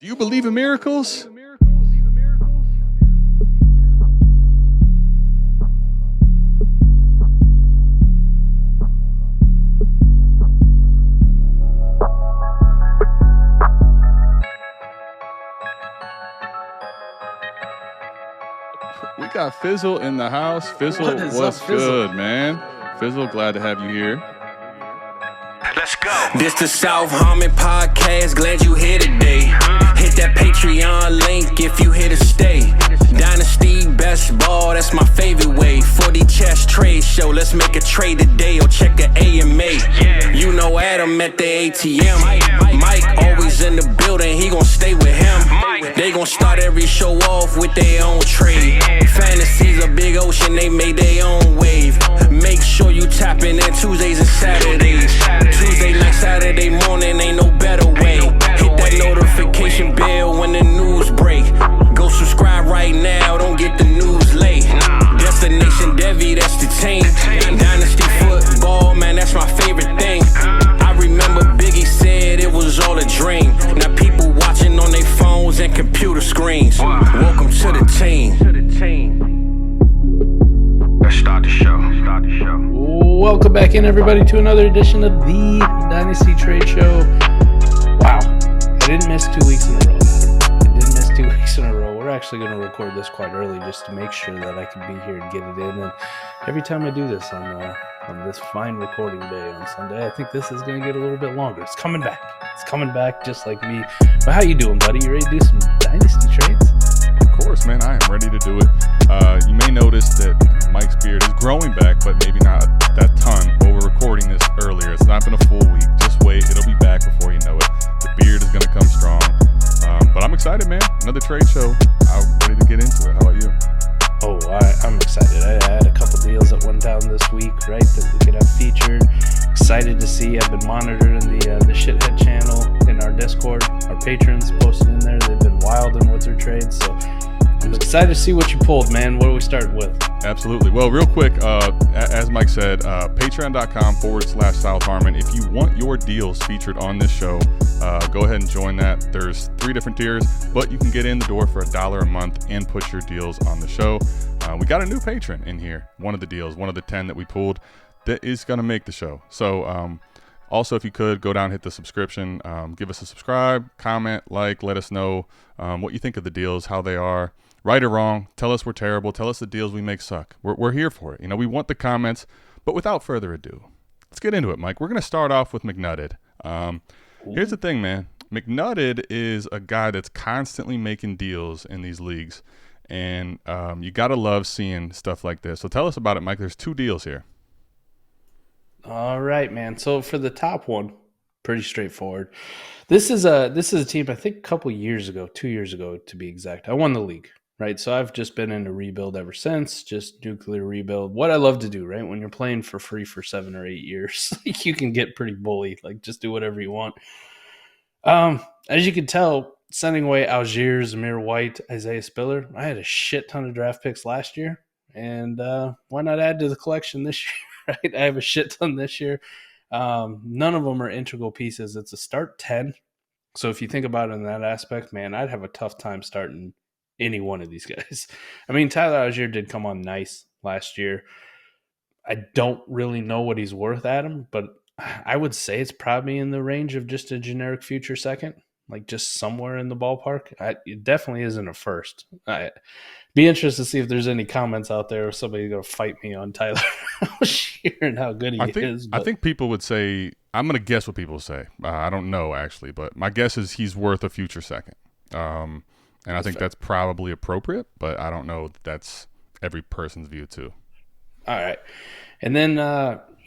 Do you believe in miracles? We got Fizzle in the house. Fizzle, what's good, man? Fizzle, glad to have you here. Let's go. This the South Harmon Podcast. Glad you here today. Hit that Patreon link if you here to stay. Dynasty best ball, that's my favorite way. 40 chess trade show, let's make a trade today or check a AMA. You know Adam at the ATM. Mike always in the building, he gon' stay with him. They gon' start every show off with their own trade. Fantasy's a big ocean, they made their own wave. Make sure you tapping in Tuesdays and Saturdays. Tuesday night, Saturday morning, ain't no better way. Hit that notification bell when the news break. Go subscribe right now, don't get the news late. Destination Devi, that's the team. Dynasty football, man, that's my favorite thing. I remember Biggie said it was all a dream. Now people watching on their phones and computer screens. Welcome to the team. Let's start the show. Welcome back in, everybody, to another edition of the Dynasty Trade Show. Wow, I didn't miss 2 weeks in a row, Adam. I didn't miss 2 weeks in a row. We're actually going to record this quite early just to make sure that I can be here and get it in. And every time I do this on this fine recording day on Sunday, I think this is going to get a little bit longer. It's coming back. It's coming back just like me. But how you doing, buddy? You ready to do some Dynasty trades? Of course, man. I am ready to do it. You may notice that Mike's beard is growing back, but maybe not that ton. While we're recording this earlier, it's not been a full week. Just wait. It'll be back before you know it. The beard is going to come strong. But I'm excited, man. Another trade show. I'm ready to get into it. How about you? Oh, I'm excited. I had a couple deals that went down this week, right, that we could have featured. Excited to see. I've been monitoring the Shithead channel in our Discord. Our patrons posted in there. They've been wilding with their trades, so I'm excited to see what you pulled, man. What are we starting with? Absolutely. Well, real quick, as Mike said, patreon.com/South Harmon. If you want your deals featured on this show, go ahead and join that. There's 3 different tiers, but you can get in the door for $1 a month and put your deals on the show. We got a new patron in here. One of the deals, one of the 10 that we pulled that is going to make the show. So also, if you could, go down, hit the subscription, give us a subscribe, comment, like, let us know what you think of the deals, how they are. Right or wrong, tell us we're terrible. Tell us the deals we make suck. We're here for it. You know, we want the comments. But without further ado, let's get into it, Mike. We're going to start off with Mcnutted. Here's the thing, man. Mcnutted is a guy that's constantly making deals in these leagues. And you got to love seeing stuff like this. So tell us about it, Mike. There's 2 deals here. All right, man. So for the top one, pretty straightforward. This is a team, I think a couple years ago, 2 years ago to be exact. I won the league. Right, so I've just been in a rebuild ever since, just nuclear rebuild. What I love to do, right, when you're playing for free for 7 or 8 years, you can get pretty bully, like just do whatever you want. As you can tell, sending away Algier, Zamir White, Isaiah Spiller, I had a shit ton of draft picks last year, and why not add to the collection this year, right? I have a shit ton this year. None of them are integral pieces. It's a start 10, so if you think about it in that aspect, man, I'd have a tough time starting any one of these guys. I mean, Tyler Algier did come on nice last year. I don't really know what he's worth, Adam, but I would say it's probably in the range of just a generic future second, like just somewhere in the ballpark. It definitely isn't a first. I'd be interested to see if there's any comments out there or somebody's going to fight me on Tyler Algier and how good he is. I think people would say, I'm going to guess what people say. I don't know, actually, but my guess is he's worth a future second. And I think that's probably appropriate, but I don't know if that's every person's view too. All right. And then,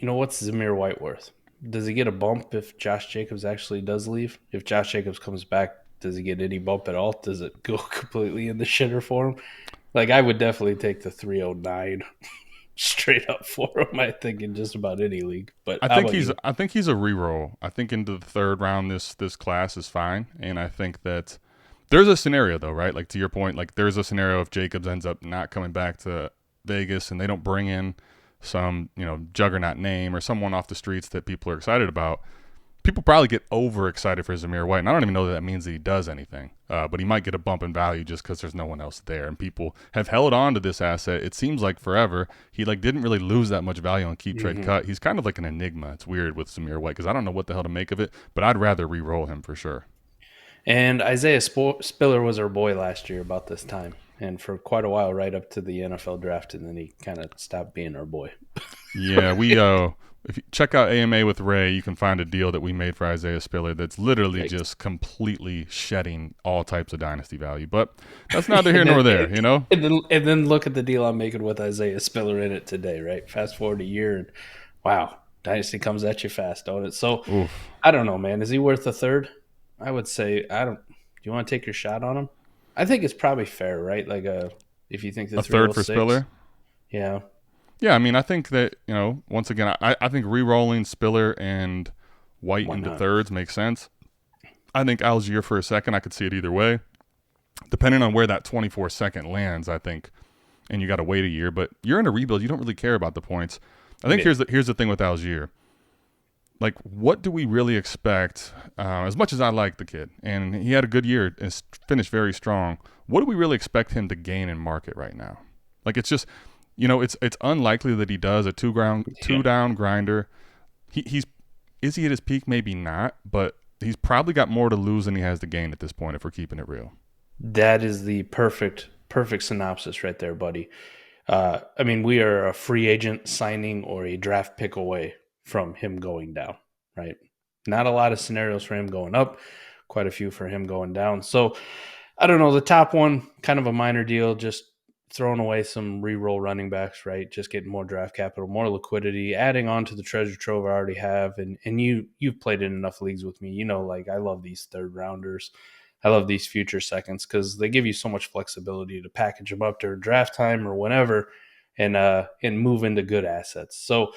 what's Zamir White worth? Does he get a bump if Josh Jacobs actually does leave? If Josh Jacobs comes back, does he get any bump at all? Does it go completely in the shitter for him? Like, I would definitely take the 309 straight up for him, I think, in just about any league. But I think he's a reroll. I think into the 3rd round this class is fine. And I think that there's a scenario, though, right? Like, to your point, like, there's a scenario if Jacobs ends up not coming back to Vegas and they don't bring in some, juggernaut name or someone off the streets that people are excited about. people probably get overexcited for Zamir White, and I don't even know that means that he does anything. But he might get a bump in value just because there's no one else there, and people have held on to this asset. It seems like forever. He didn't really lose that much value on keep trade cut. He's kind of like an enigma. It's weird with Zamir White because I don't know what the hell to make of it, but I'd rather re-roll him for sure. And Isaiah Spiller was our boy last year about this time, and for quite a while, right up to the NFL draft, and then he kind of stopped being our boy. Yeah, we if you check out AMA with Ray, you can find a deal that we made for Isaiah Spiller that's literally just completely shedding all types of dynasty value. But that's neither here nor there, you know? And then look at the deal I'm making with Isaiah Spiller in it today, right? Fast forward a year, and wow, dynasty comes at you fast, don't it? So, oof. I don't know, man. Is he worth a third? I would say, do you want to take your shot on him? I think it's probably fair, right? Like if you think the a third for Spiller? Yeah. Yeah, I mean, I think that, once again, I think re-rolling Spiller and White into thirds makes sense. I think Algier for a second, I could see it either way. Depending on where that 24-second lands, I think, and you got to wait a year. But you're in a rebuild. You don't really care about the points. I think here's the thing with Algier. Like, what do we really expect? As much as I like the kid, and he had a good year and finished very strong, what do we really expect him to gain in market right now? Like, it's just... it's unlikely that he does a two down grinder. Is he at his peak? Maybe not, but he's probably got more to lose than he has to gain at this point if we're keeping it real. That is the perfect synopsis right there, buddy. I mean, we are a free agent signing or a draft pick away from him going down, right? Not a lot of scenarios for him going up, quite a few for him going down. So I don't know. The top one, kind of a minor deal, just throwing away some re-roll running backs, right? Just getting more draft capital, more liquidity, adding on to the treasure trove I already have. And you've played in enough leagues with me. Like I love these third rounders. I love these future seconds because they give you so much flexibility to package them up during draft time or whenever and move into good assets. So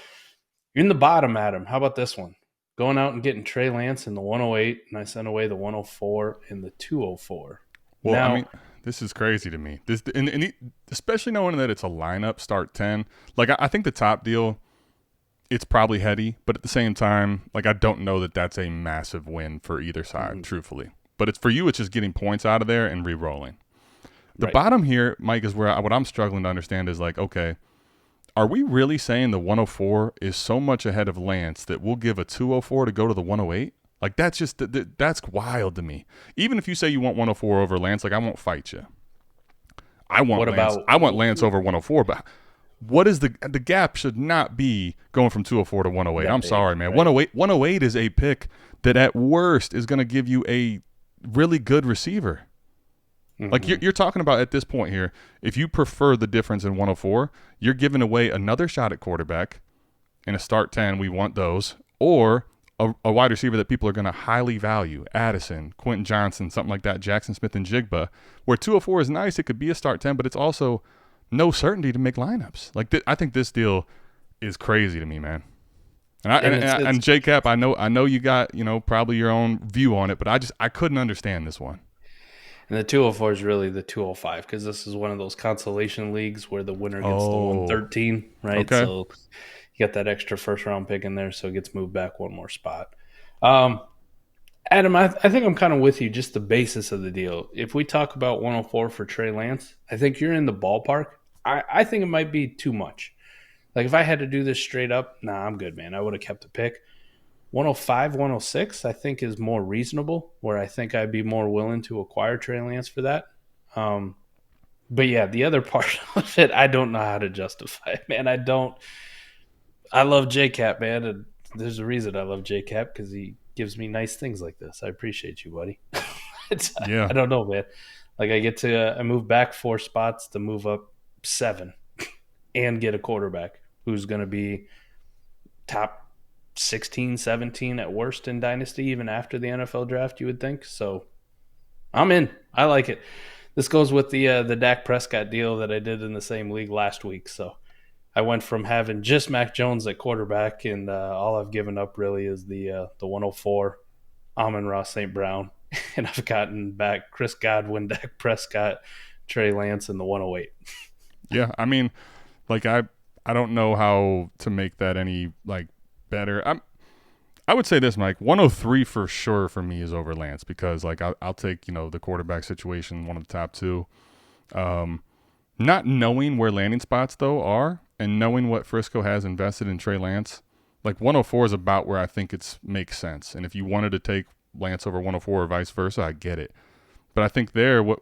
you're in the bottom, Adam. How about this one? Going out and getting Trey Lance in the 108, and I sent away the 104 and the 204. Well, now, I mean, this is crazy to me. Especially knowing that it's a lineup start 10. Like, I think the top deal, it's probably heady, but at the same time, like, I don't know that that's a massive win for either side, truthfully. But it's for you, it's just getting points out of there and re-rolling. The bottom here, Mike, is where what I'm struggling to understand is like, okay, are we really saying the 104 is so much ahead of Lance that we'll give a 204 to go to the 108? Like, that's just that's wild to me. Even if you say you want 104 over Lance, like, I won't fight you. I want Lance over 104, but what is the gap should not be going from 204 to 108. I'm sorry, man. Right. 108 is a pick that at worst is going to give you a really good receiver. Mm-hmm. Like you're talking about at this point here, if you prefer the difference in 104, you're giving away another shot at quarterback in a start 10. We want those, or a wide receiver that people are going to highly value, Addison, Quentin Johnson, something like that, Jackson Smith and Jigba, where 204 is nice. It could be a start 10, but it's also no certainty to make lineups. Like I think this deal is crazy to me, man. And J-Cap, I know you got, probably your own view on it, but I couldn't understand this one. And the 204 is really the 205 because this is one of those consolation leagues where the winner gets the 113, right? Okay. So you got that extra first-round pick in there, so it gets moved back one more spot. Adam, I think I'm kind of with you, just the basis of the deal. If we talk about 104 for Trey Lance, I think you're in the ballpark. I think it might be too much. Like, if I had to do this straight up, I'm good, man. I would have kept the pick. 105, 106, I think is more reasonable, where I think I'd be more willing to acquire Trey Lance for that. But, yeah, the other part of it, I don't know how to justify it, man. I love J-Cap, man, and there's a reason I love J-Cap because he gives me nice things like this. I appreciate you, buddy. Yeah. I don't know, man. Like, I move back 4 spots to move up 7 and get a quarterback who's going to be top 16, 17 at worst in Dynasty, even after the NFL draft, you would think. So I'm in. I like it. This goes with the Dak Prescott deal that I did in the same league last week. So I went from having just Mac Jones at quarterback, and all I've given up really is the 104, Amon-Ra St. Brown, and I've gotten back Chris Godwin, Dak Prescott, Trey Lance, and the 108. Yeah, I mean, like I don't know how to make that any like better. I would say this, Mike. 103 for sure for me is over Lance because, like, I'll take, the quarterback situation, one of the top two. Not knowing where landing spots, though, are and knowing what Frisco has invested in Trey Lance, like 104 is about where I think it makes sense. And if you wanted to take Lance over 104 or vice versa, I get it. But I think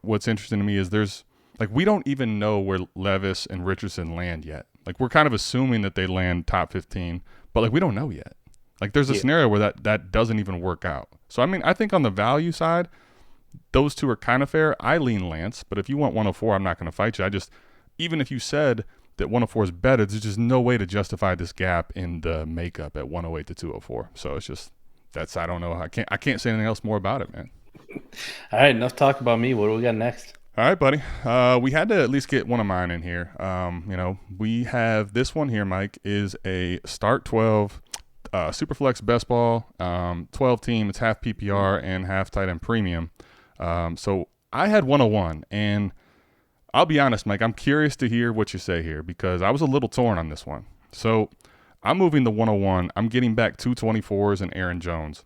what's interesting to me is we don't even know where Levis and Richardson land yet. Like, we're kind of assuming that they land top 15, but, like, we don't know yet. Like, there's a scenario where that doesn't even work out. So, I mean, I think on the value side, those two are kind of fair. I lean Lance, but if you want 104, I'm not going to fight you. Even if you said that 104 is better, there's just no way to justify this gap in the makeup at 108 to 204. So it's just, I don't know. I can't say anything else more about it, man. All right, enough talk about me. What do we got next? All right, buddy. We had to at least get one of mine in here. We have this one here, Mike, is a start 12 Superflex best ball, 12 team. It's half PPR and half tight end premium. So I had 101, and I'll be honest, Mike, I'm curious to hear what you say here because I was a little torn on this one. So I'm moving to 101. I'm getting back 224s and Aaron Jones.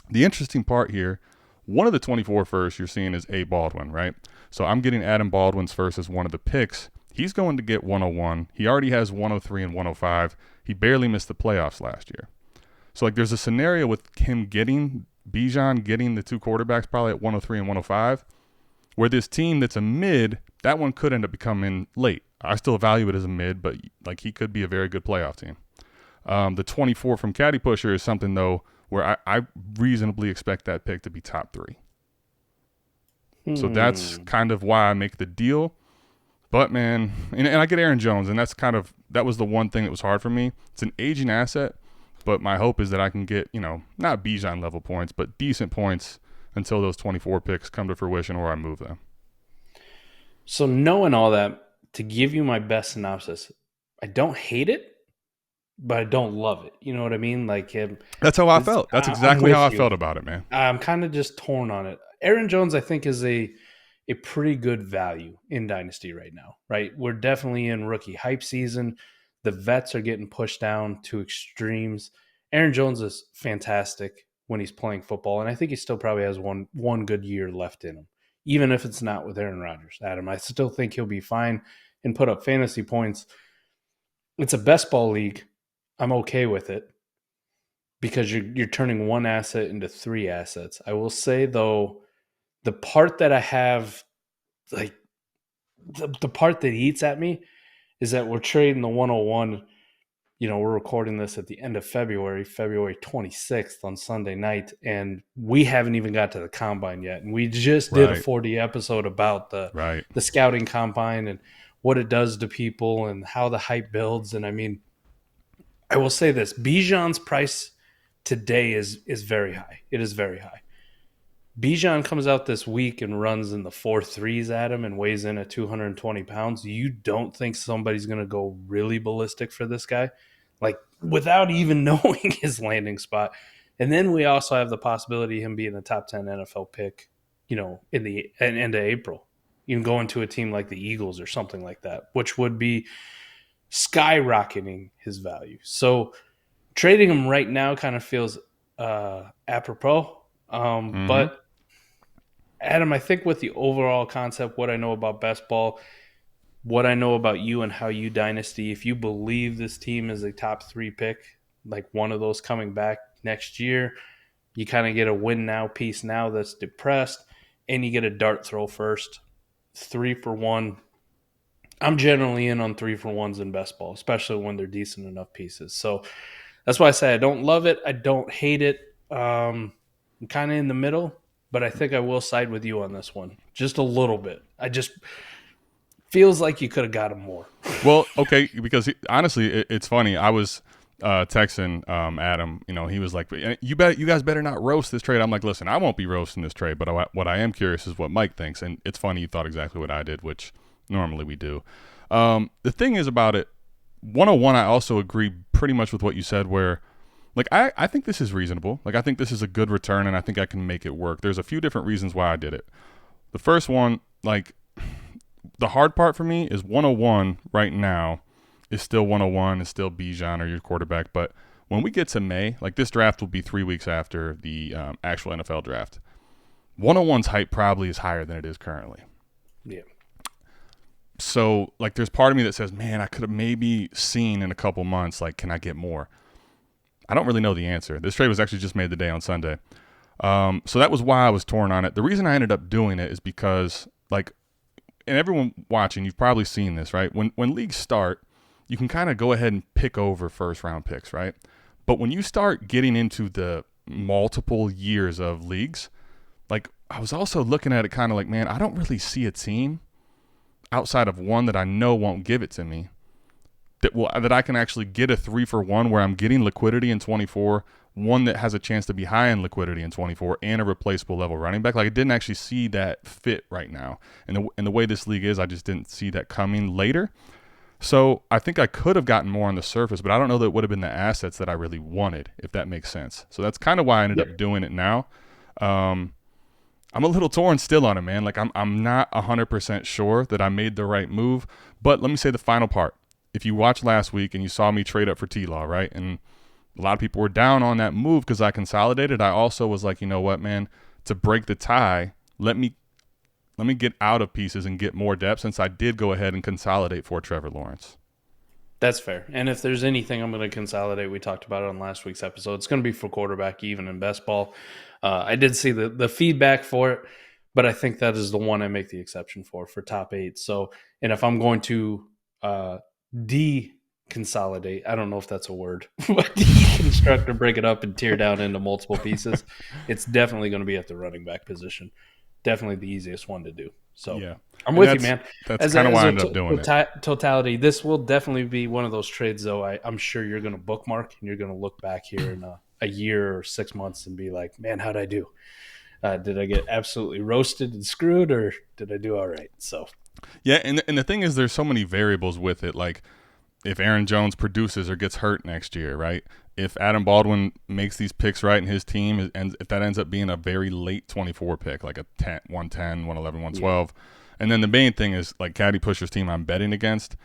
The interesting part here, one of the 24 first you're seeing is A. Baldwin, right? So I'm getting Adam Baldwin's first as one of the picks. He's going to get 101. He already has 103 and 105. He barely missed the playoffs last year. So, like, there's a scenario with him Bijan getting the two quarterbacks probably at 103 and 105, where this team that's a mid, that one could end up becoming late. I still value it as a mid, but, like, he could be a very good playoff team. The 24 from Caddy Pusher is something, though, where I reasonably expect that pick to be top 3. So that's kind of why I make the deal. But, man, and I get Aaron Jones, and that was the one thing that was hard for me. It's an aging asset, but my hope is that I can get, not Bijan level points, but decent points until those 24 picks come to fruition or I move them. So knowing all that, to give you my best synopsis, I don't hate it, but I don't love it. You know what I mean? Like, that's how I felt. That's exactly how I felt about it, man. I'm kind of just torn on it. Aaron Jones, I think, is a pretty good value in Dynasty right now, right? We're definitely in rookie hype season. The vets are getting pushed down to extremes. Aaron Jones is fantastic when he's playing football, and I think he still probably has one good year left in him, even if it's not with Aaron Rodgers. Adam, I still think he'll be fine and put up fantasy points. It's a best ball league. I'm okay with it because you're turning one asset into 3 assets. I will say, though, the part that I have, like, the part that eats at me is that we're trading the 101. We're recording this at the end of February 26th on Sunday night, and we haven't even got to the combine yet. And we just did a 40 episode about the scouting combine and what it does to people and how the hype builds. And I mean, I will say this, Bijan's price today is very high. It is very high. Bijan comes out this week and runs in the 4.3s at him and weighs in at 220 pounds. You don't think somebody's going to go really ballistic for this guy? Like, without even knowing his landing spot. And then we also have the possibility of him being a top 10 NFL pick, in the end of April. You can go into a team like the Eagles or something like that, which would be skyrocketing his value. So trading him right now kind of feels apropos. But Adam, I think with the overall concept, what I know about best ball, what I know about you and how you dynasty, if you believe this team is a top 3 pick, like one of those coming back next year, you kind of get a win now piece now that's depressed, and you get a dart throw first, 3 for 1. I'm generally in on 3 for 1s in best ball, especially when they're decent enough pieces. So that's why I say I don't love it. I don't hate it. I'm kind of in the middle, but I think I will side with you on this one just a little bit. I just feels like you could have got him more. Well, okay, because honestly, it's funny. I was texting Adam. He was like, "You guys better not roast this trade." I'm like, "Listen, I won't be roasting this trade, but what I am curious is what Mike thinks." And it's funny you thought exactly what I did, which normally we do. The thing is about it, 101. I also agree pretty much with what you said, where, like, I think this is reasonable. Like, I think this is a good return, and I think I can make it work. There's a few different reasons why I did it. The first one, like, the hard part for me is 101 right now is still 101, is still Bijan or your quarterback. But when we get to May, like this draft will be 3 weeks after the actual NFL draft. 101's hype probably is higher than it is currently. Yeah. So, like, there's part of me that says, man, I could have maybe seen in a couple months, like, can I get more? I don't really know the answer. This trade was actually just made the day on Sunday. So that was why I was torn on it. The reason I ended up doing it is because, like, and everyone watching, you've probably seen this, right? When leagues start, you can kind of go ahead and pick over first-round picks, right? But when you start getting into the multiple years of leagues, like, I was also looking at it kind of like, man, I don't really see a team outside of one that I know won't give it to me that I can actually get a 3-for-1 where I'm getting liquidity in 24, one that has a chance to be high in liquidity in 24, and a replaceable level running back. Like, I didn't actually see that fit right now. And the way this league is, I just didn't see that coming later. So I think I could have gotten more on the surface, but I don't know that it would have been the assets that I really wanted, if that makes sense. So that's kind of why I ended up doing it now. I'm a little torn still on it, man. Like, I'm not 100% sure that I made the right move. But let me say the final part. If you watched last week and you saw me trade up for T-Law, right, and a lot of people were down on that move because I consolidated, I also was like, you know what, man, to break the tie, let me get out of pieces and get more depth, since I did go ahead and consolidate for Trevor Lawrence. That's fair. And if there's anything I'm going to consolidate, we talked about it on last week's episode, it's going to be for quarterback, even in best ball. I did see the feedback for it, but I think that is the one I make the exception for top 8. So, and if I'm going to deconsolidate, I don't know if that's a word, but deconstruct or break it up and tear down into multiple pieces, it's definitely going to be at the running back position. Definitely the easiest one to do. So yeah. I'm with you, man. That's kind of why I ended up doing it. Totality, this will definitely be one of those trades, though, I'm sure you're going to bookmark, and you're going to look back here in a year or 6 months and be like, man, how'd I do? Did I get absolutely roasted and screwed, or did I do all right? So, yeah, and the thing is, there's so many variables with it. Like, if Aaron Jones produces or gets hurt next year, right? If Adam Baldwin makes these picks right in his team, and if that ends up being a very late 24 pick, like a 110, 111, 112. Yeah. And then the main thing is, like, Caddy Pusher's team I'm betting against,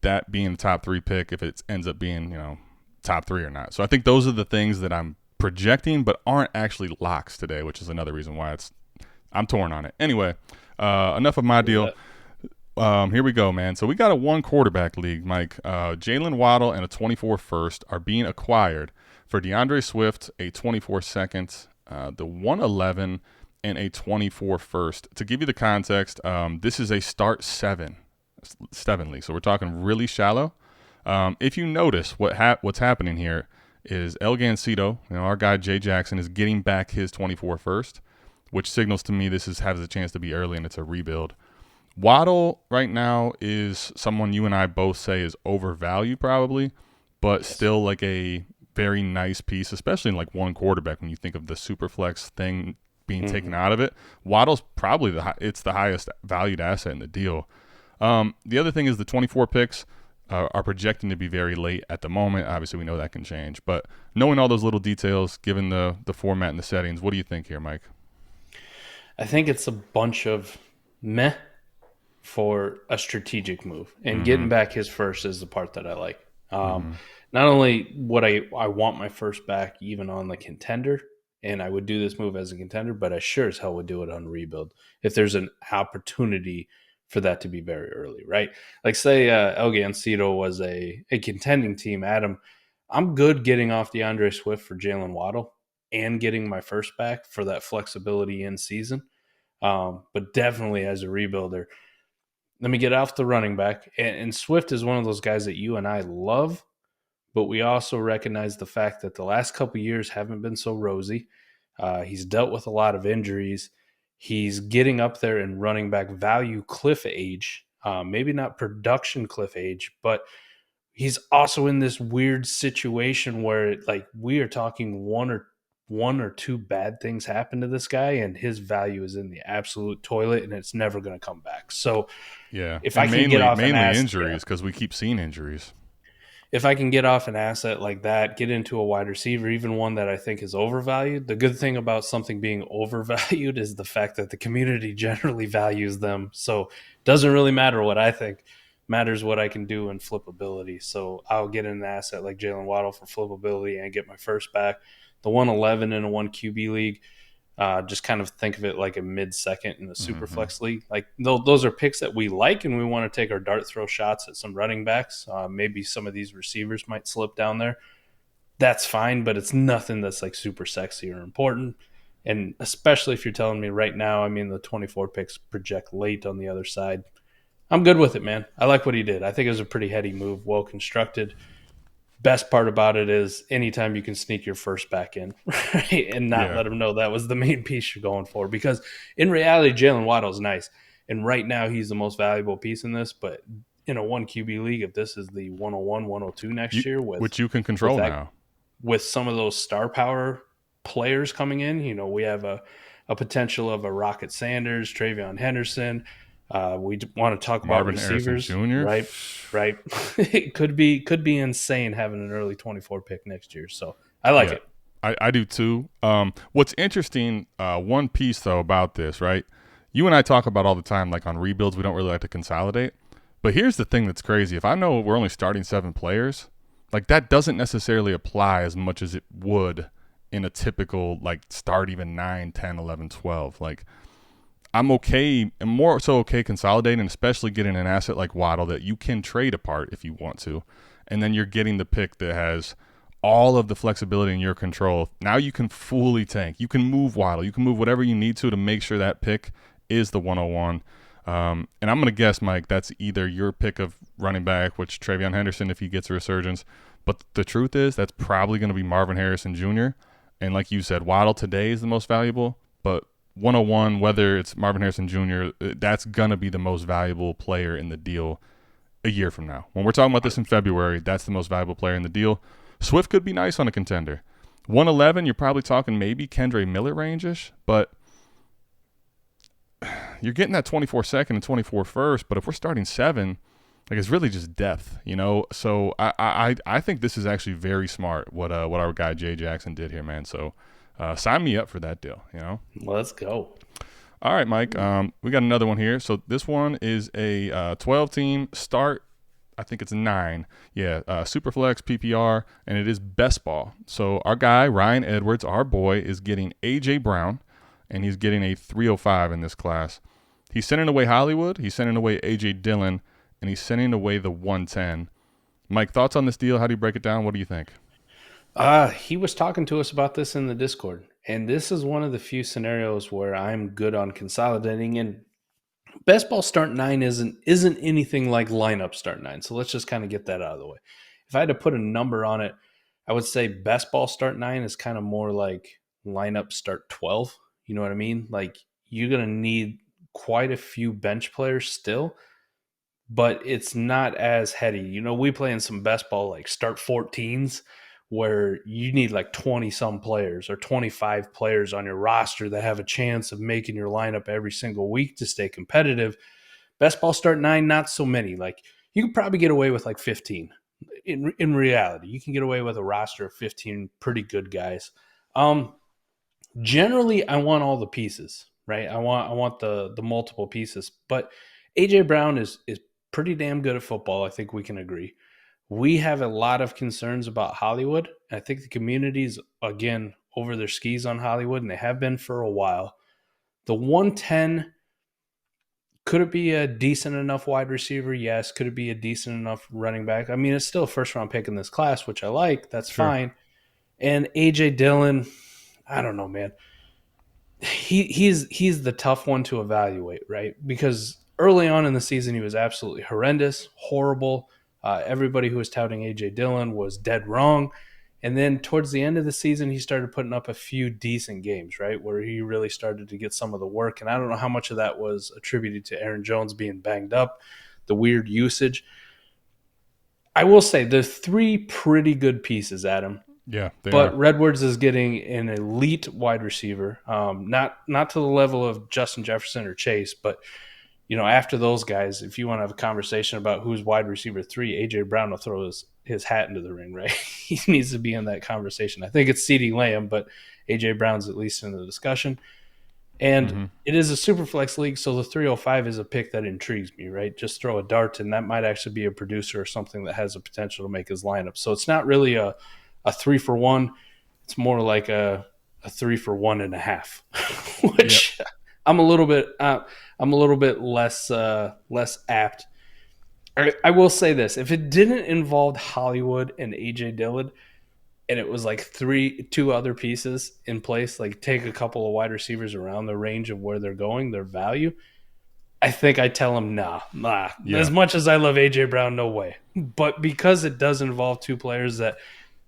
that being the top 3 pick, if it ends up being, top 3 or not. So I think those are the things that I'm projecting but aren't actually locks today, which is another reason why I'm torn on it. Anyway, enough of my deal. Here we go, man. So we got a 1 quarterback league, Mike. Jalen Waddle and a 24 first are being acquired for DeAndre Swift, a 24 second, the 111, and a 24 first. To give you the context, this is a start 7 league, so we're talking really shallow. If you notice what's happening here is El Gancito, our guy Jay Jackson, is getting back his 24 first, which signals to me this has a chance to be early and it's a rebuild. Waddle right now is someone you and I both say is overvalued probably, but still like a very nice piece, especially in like 1 quarterback when you think of the Superflex thing being taken out of it. Waddle's probably it's the highest valued asset in the deal. The other thing is the 24 picks are projecting to be very late at the moment. Obviously, we know that can change, but knowing all those little details, given the format and the settings, what do you think here, Mike? I think it's a bunch of meh for a strategic move, and getting back his first is the part that I like. Not only would I want my first back even on the contender, and I would do this move as a contender, but I sure as hell would do it on rebuild if there's an opportunity for that to be very early, right? Like, say El Gancito was a contending team. Adam, I'm good getting off DeAndre Swift for Jalen Waddle and getting my first back for that flexibility in season. But definitely as a rebuilder, let me get off the running back. And Swift is one of those guys that you and I love, but we also recognize the fact that the last couple of years haven't been so rosy. He's dealt with a lot of injuries. He's getting up there in running back value cliff age, maybe not production cliff age, but he's also in this weird situation where, like, we are talking one or two bad things happen to this guy, and his value is in the absolute toilet, and it's never going to come back. So, yeah, if I can get off mainly an asset, injuries, because we keep seeing injuries. If I can get off an asset like that, get into a wide receiver, even one that I think is overvalued. The good thing about something being overvalued is the fact that the community generally values them. So it doesn't really matter what I think. matters what I can do in flippability. So I'll get an asset like Jalen Waddle for flippability and get my first back. The 111 in a 1 QB league, just kind of think of it like a mid-second in the Superflex league. Like those are picks that we like, and we want to take our dart throw shots at some running backs. Maybe some of these receivers might slip down there. That's fine, but it's nothing that's like super sexy or important. And especially if you're telling me right now, I mean, the 24 picks project late on the other side. I'm good with it, man. I like what he did. I think it was a pretty heady move, well constructed. Best part about it is anytime you can sneak your first back in, right, and not let them know that was the main piece you're going for. Because in reality, Jalen Waddle is nice. And right now he's the most valuable piece in this. But in a 1 QB league, if this is the 101, 102 next year, which you can control now. With some of those star power players coming in, we have a potential of a Rocket Sanders, Travion Henderson. We want to talk Marvin about receivers, Harrison Jr. Right. It could be insane having an early 24 pick next year. So I like it. I do too. What's interesting, one piece though about this, right? You and I talk about all the time, like on rebuilds, we don't really like to consolidate. But here's the thing that's crazy. If I know we're only starting 7 players, like that doesn't necessarily apply as much as it would in a typical like start even 9, 10, 11, 12. Like I'm more so okay consolidating, especially getting an asset like Waddle that you can trade apart if you want to. And then you're getting the pick that has all of the flexibility in your control. Now you can fully tank. You can move Waddle. You can move whatever you need to make sure that pick is the 101. And I'm going to guess, Mike, that's either your pick of running back, which Travion Henderson if he gets a resurgence. But the truth is that's probably going to be Marvin Harrison Jr. And like you said, Waddle today is the most valuable. But 101, whether it's Marvin Harrison Jr., that's going to be the most valuable player in the deal a year from now. When we're talking about this in February, that's the most valuable player in the deal. Swift could be nice on a contender. 111, you're probably talking maybe Kendre Miller range-ish, but you're getting that 24 second and 24 first, but if we're starting 7, like it's really just depth, So I think this is actually very smart what our guy Jay Jackson did here, man. So sign me up for that deal, Let's go. All right, Mike. We got another one here. So this one is a 12-team start. I think it's 9. Yeah, Superflex, PPR, and it is best ball. So our guy, Ryan Edwards, our boy, is getting A.J. Brown, and he's getting a 305 in this class. He's sending away Hollywood. He's sending away A.J. Dillon, and he's sending away the 110. Mike, thoughts on this deal? How do you break it down? What do you think? He was talking to us about this in the Discord, and this is one of the few scenarios where I'm good on consolidating. And best ball start 9 isn't anything like lineup start 9. So let's just kind of get that out of the way. If I had to put a number on it, I would say best ball start 9 is kind of more like lineup start 12. You know what I mean? Like you're going to need quite a few bench players still, but it's not as heady. We play in some best ball like start 14s where you need like 20 some players or 25 players on your roster that have a chance of making your lineup every single week to stay competitive. Best ball start 9, not so many. Like you could probably get away with like 15. In reality, you can get away with a roster of 15 pretty good guys. Generally, I want all the pieces, right? I want the multiple pieces. But A.J. Brown is pretty damn good at football. I think we can agree. We have a lot of concerns about Hollywood. I think the community's, again, over their skis on Hollywood, and they have been for a while. The 110, could it be a decent enough wide receiver? Yes. Could it be a decent enough running back? I mean, it's still a first-round pick in this class, which I like. That's fine. And A.J. Dillon, I don't know, man. He's the tough one to evaluate, right? Because early on in the season, he was absolutely horrendous, horrible. Everybody who was touting A.J. Dillon was dead wrong. And then towards the end of the season, he started putting up a few decent games, right, where he really started to get some of the work. And I don't know how much of that was attributed to Aaron Jones being banged up, the weird usage. I will say there's 3 pretty good pieces, Adam. Yeah, but Redwoods is getting an elite wide receiver, not to the level of Justin Jefferson or Chase, but after those guys, if you want to have a conversation about who's wide receiver 3, A.J. Brown will throw his hat into the ring, right? He needs to be in that conversation. I think it's CeeDee Lamb, but A.J. Brown's at least in the discussion. And it is a super flex league, so the 305 is a pick that intrigues me, right? Just throw a dart, and that might actually be a producer or something that has the potential to make his lineup. So it's not really a 3-for-1. It's more like a 3-for-1.5, which I'm a little bit less apt. I will say this: if it didn't involve Hollywood and AJ Dillon, and it was like two other pieces in place, like take a couple of wide receivers around the range of where they're going, their value, I think I tell them, nah. Yeah. As much as I love AJ Brown, no way. But because it does involve two players that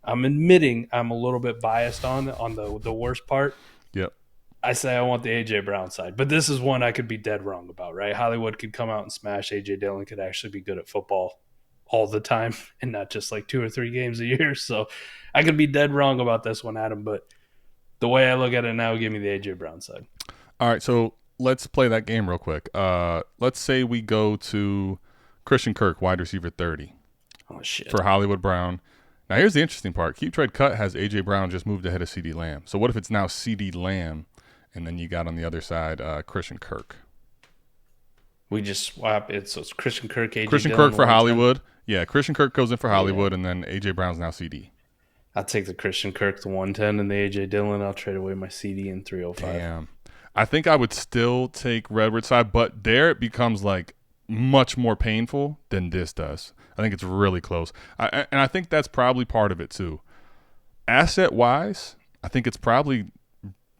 I'm admitting I'm a little bit biased on the worst part. Yep. I say I want the AJ Brown side, but this is one I could be dead wrong about, right? Hollywood could come out and smash. AJ Dillon could actually be good at football all the time and not just like 2 or 3 games a year. So I could be dead wrong about this one, Adam, but the way I look at it now, give me the AJ Brown side. All right, so let's play that game real quick. Let's say we go to Christian Kirk, wide receiver 30. Oh, shit. For Hollywood Brown. Now, here's the interesting part. Keep Trade Cut has A.J. Brown just moved ahead of C.D. Lamb. So what if it's now C.D. Lamb, and then you got on the other side Christian Kirk? We just swap it. So it's Christian Kirk, A.J. Christian Dillon, Kirk for Hollywood. Yeah, Christian Kirk goes in for Hollywood, and then A.J. Brown's now C.D. I'll take the Christian Kirk, the 110, and the A.J. Dillon. I'll trade away my C.D. in 305. Damn. I think I would still take Redwood side, but there it becomes like much more painful than this does. I think it's really close. And I think that's probably part of it too. Asset-wise, I think it's probably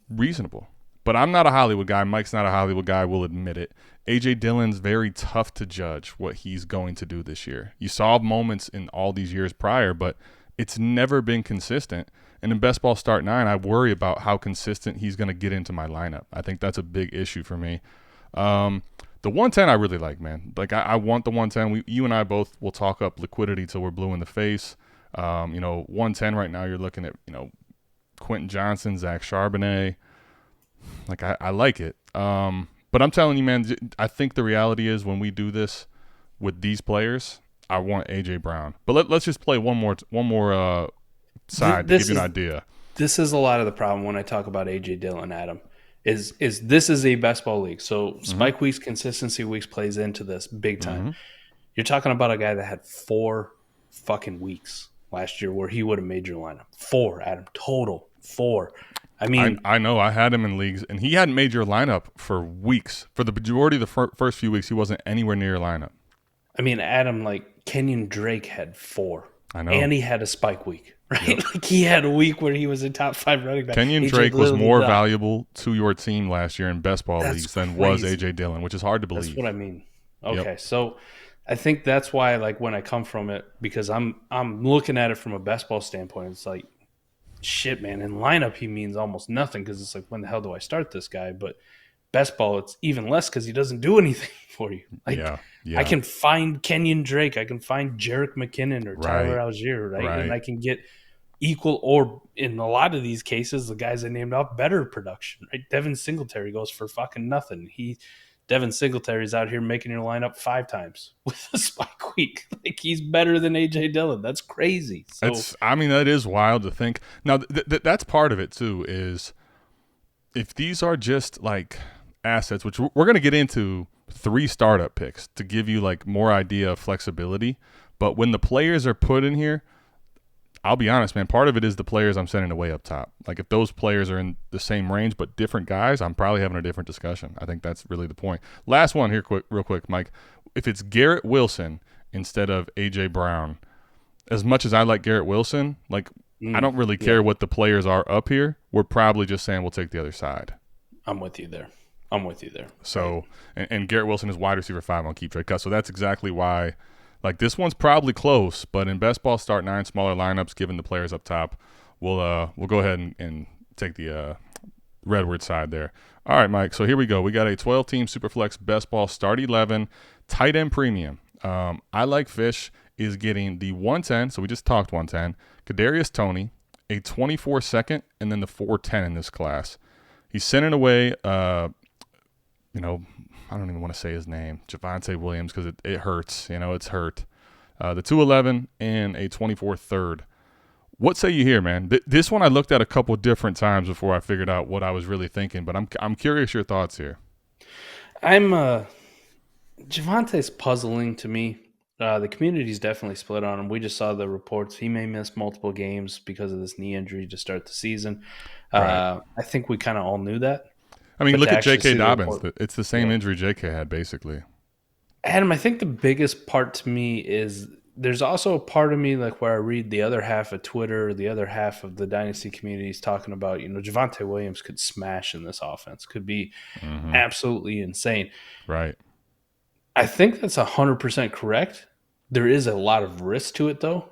reasonable. But I'm not a Hollywood guy. Mike's not a Hollywood guy. We'll admit it. A.J. Dillon's very tough to judge what he's going to do this year. You saw moments in all these years prior, but it's never been consistent. And in Best Ball Start 9, I worry about how consistent he's going to get into my lineup. I think that's a big issue for me. The 110 I really like, man. Like, I want the 110. You and I both will talk up liquidity till we're blue in the face. 110 right now, you're looking at, Quentin Johnson, Zach Charbonnet. Like, I like it. But I'm telling you, man, I think the reality is when we do this with these players, I want A.J. Brown. But let's just play one more side to give you an idea. This is a lot of the problem when I talk about A.J. Dillon, Adam, is this is a best ball league. So spike weeks, consistency weeks plays into this big time. You're talking about a guy that had 4 fucking weeks last year where he would have made your lineup. 4, Adam, total 4. I mean, I know I had him in leagues, and he hadn't made your lineup for weeks. For the majority of the first few weeks, he wasn't anywhere near your lineup. I mean, Adam, like Kenyon Drake had 4. I know. And he had a spike week, right? Yep. Like he had a week where he was a top 5 running back. Kenyon Drake was more valuable to your team last year in best ball leagues than was A.J. Dillon, which is hard to believe. That's what I mean. Okay, so I think that's why, like, when I come from it, because I'm looking at it from a best ball standpoint, it's like, shit, man. In lineup, he means almost nothing because it's like, when the hell do I start this guy? But best ball, it's even less because he doesn't do anything for you. Like, I can find Kenyon Drake, I can find Jerick McKinnon or Tyler Algier, right? And I can get equal, or in a lot of these cases, the guys I named off, better production, right? Devin Singletary goes for fucking nothing. Devin Singletary's out here making your lineup 5 times with a spike week. Like, he's better than A.J. Dillon. That's crazy. So, that is wild to think. Now, that's part of it too, is if these are just like assets, which we're going to get into 3 startup picks to give you like more idea of flexibility. But when the players are put in here, I'll be honest, man, part of it is the players I'm sending away up top. Like, if those players are in the same range but different guys, I'm probably having a different discussion. I think that's really the point. Last one here, real quick, Mike. If it's Garrett Wilson instead of A.J. Brown, as much as I like Garrett Wilson, like, I don't really care what the players are up here. We're probably just saying we'll take the other side. I'm with you there. So, and Garrett Wilson is wide receiver 5 on Keep Trade Cut. So that's exactly why, like, this one's probably close, but in Best Ball Start 9, smaller lineups, given the players up top, we'll go ahead and take the Redwood side there. All right, Mike. So here we go. We got a 12-team Superflex Best Ball Start 11 tight end premium. I Like Fish is getting the 110. So we just talked 110. Kadarius Toney, a 24 second, and then the 410 in this class. He's sending away, I don't even want to say his name, Javonte Williams, because it hurts. It's hurt. The 211 and a 24 third. What say you here, man? This one I looked at a couple different times before I figured out what I was really thinking, but I'm curious your thoughts here. Javonte's puzzling to me. The community's definitely split on him. We just saw the reports. He may miss multiple games because of this knee injury to start the season. Right. I think we kind of all knew that. I mean, But look to at actually J.K. see the Dobbins. report- It's the same injury J.K. had, basically. Adam, I think the biggest part to me is there's also a part of me like where I read the other half of Twitter, the other half of the Dynasty community is talking about, Javonte Williams could smash in this offense, could be absolutely insane. Right. I think that's 100% correct. There is a lot of risk to it, though.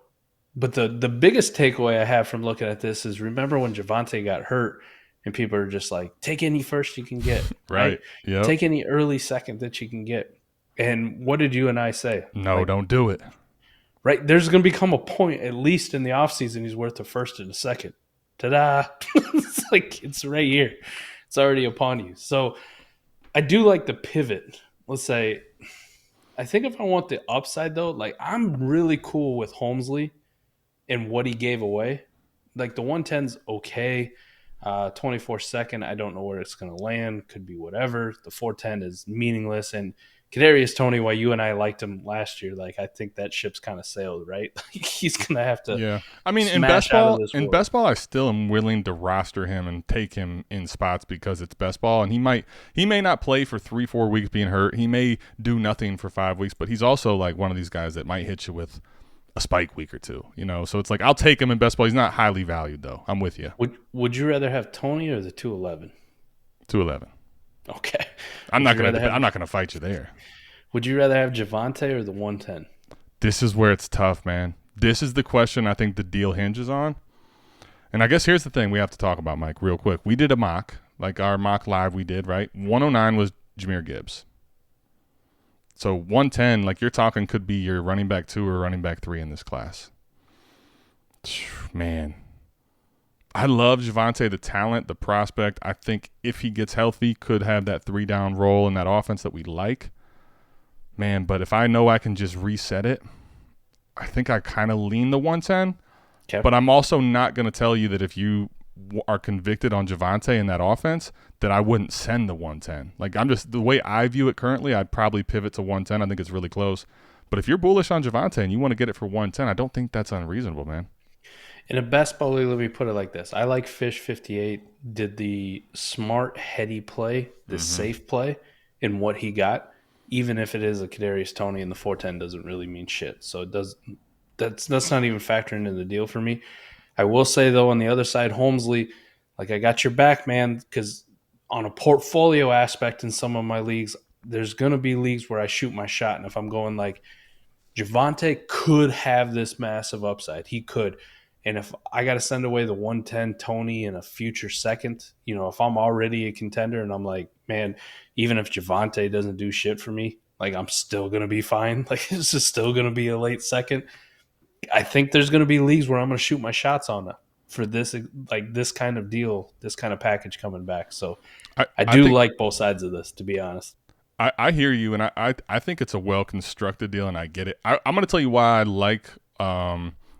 But the biggest takeaway I have from looking at this is remember when Javonte got hurt and people are just like, take any first you can get. Right. Yep. Take any early second that you can get. And what did you and I say? No, don't do it. Right? There's going to become a point, at least in the offseason, he's worth a first and a second. Ta-da! It's right here. It's already upon you. So I do like the pivot. Let's say, I think if I want the upside, though, I'm really cool with Holmesley and what he gave away. The 110's okay. 24 second, I don't know where it's going to land. Could be whatever. The 410 is meaningless. And Kadarius Toney, while you and I liked him last year, I think that ship's kind of sailed, right? He's going to have to. Yeah, I mean, in best ball, I still am willing to roster him and take him in spots because it's best ball, and he may not play for 3-4 weeks being hurt. He may do nothing for 5 weeks, but he's also one of these guys that might hit you with a spike week or two, So it's I'll take him in best ball. He's not highly valued though. I'm with you. Would you rather have Toney or the 211? 211. Okay. I'm not gonna fight you there. Would you rather have Javonte or the 110? This is where it's tough, man. This is the question I think the deal hinges on. And I guess here's the thing we have to talk about, Mike, real quick. We did a mock, our mock live we did, right? 109 was Jahmyr Gibbs. So 110, you're talking, could be your running back 2 or running back 3 in this class. Man. I love Javonte, the talent, the prospect. I think if he gets healthy, could have that 3-down role in that offense that we like. Man, but if I know I can just reset it, I think I kind of lean the 110. Okay. But I'm also not going to tell you that if you are convicted on Javonte in that offense, that I wouldn't send the 110. I'm just, the way I view it currently, I'd probably pivot to 110. I think it's really close. But if you're bullish on Javonte and you want to get it for 110, I don't think that's unreasonable, man. In a best ball league, let me put it like this. I like Fish58 did the smart, heady play, the safe play in what he got, even if it is a Kadarius Toney and the 410 doesn't really mean shit. So it does. That's not even factoring in the deal for me. I will say, though, on the other side, Holmesley, I got your back, man, because on a portfolio aspect in some of my leagues, there's going to be leagues where I shoot my shot. And if I'm going Javonte could have this massive upside. He could. And if I got to send away the 110 Toney in a future second, if I'm already a contender and I'm man, even if Javonte doesn't do shit for me, I'm still going to be fine. It's just still going to be a late second. I think there's going to be leagues where I'm going to shoot my shots on it for this, this kind of deal, this kind of package coming back. So I do like both sides of this, to be honest. I hear you, and I think it's a well-constructed deal, and I get it. I'm going to tell you why I like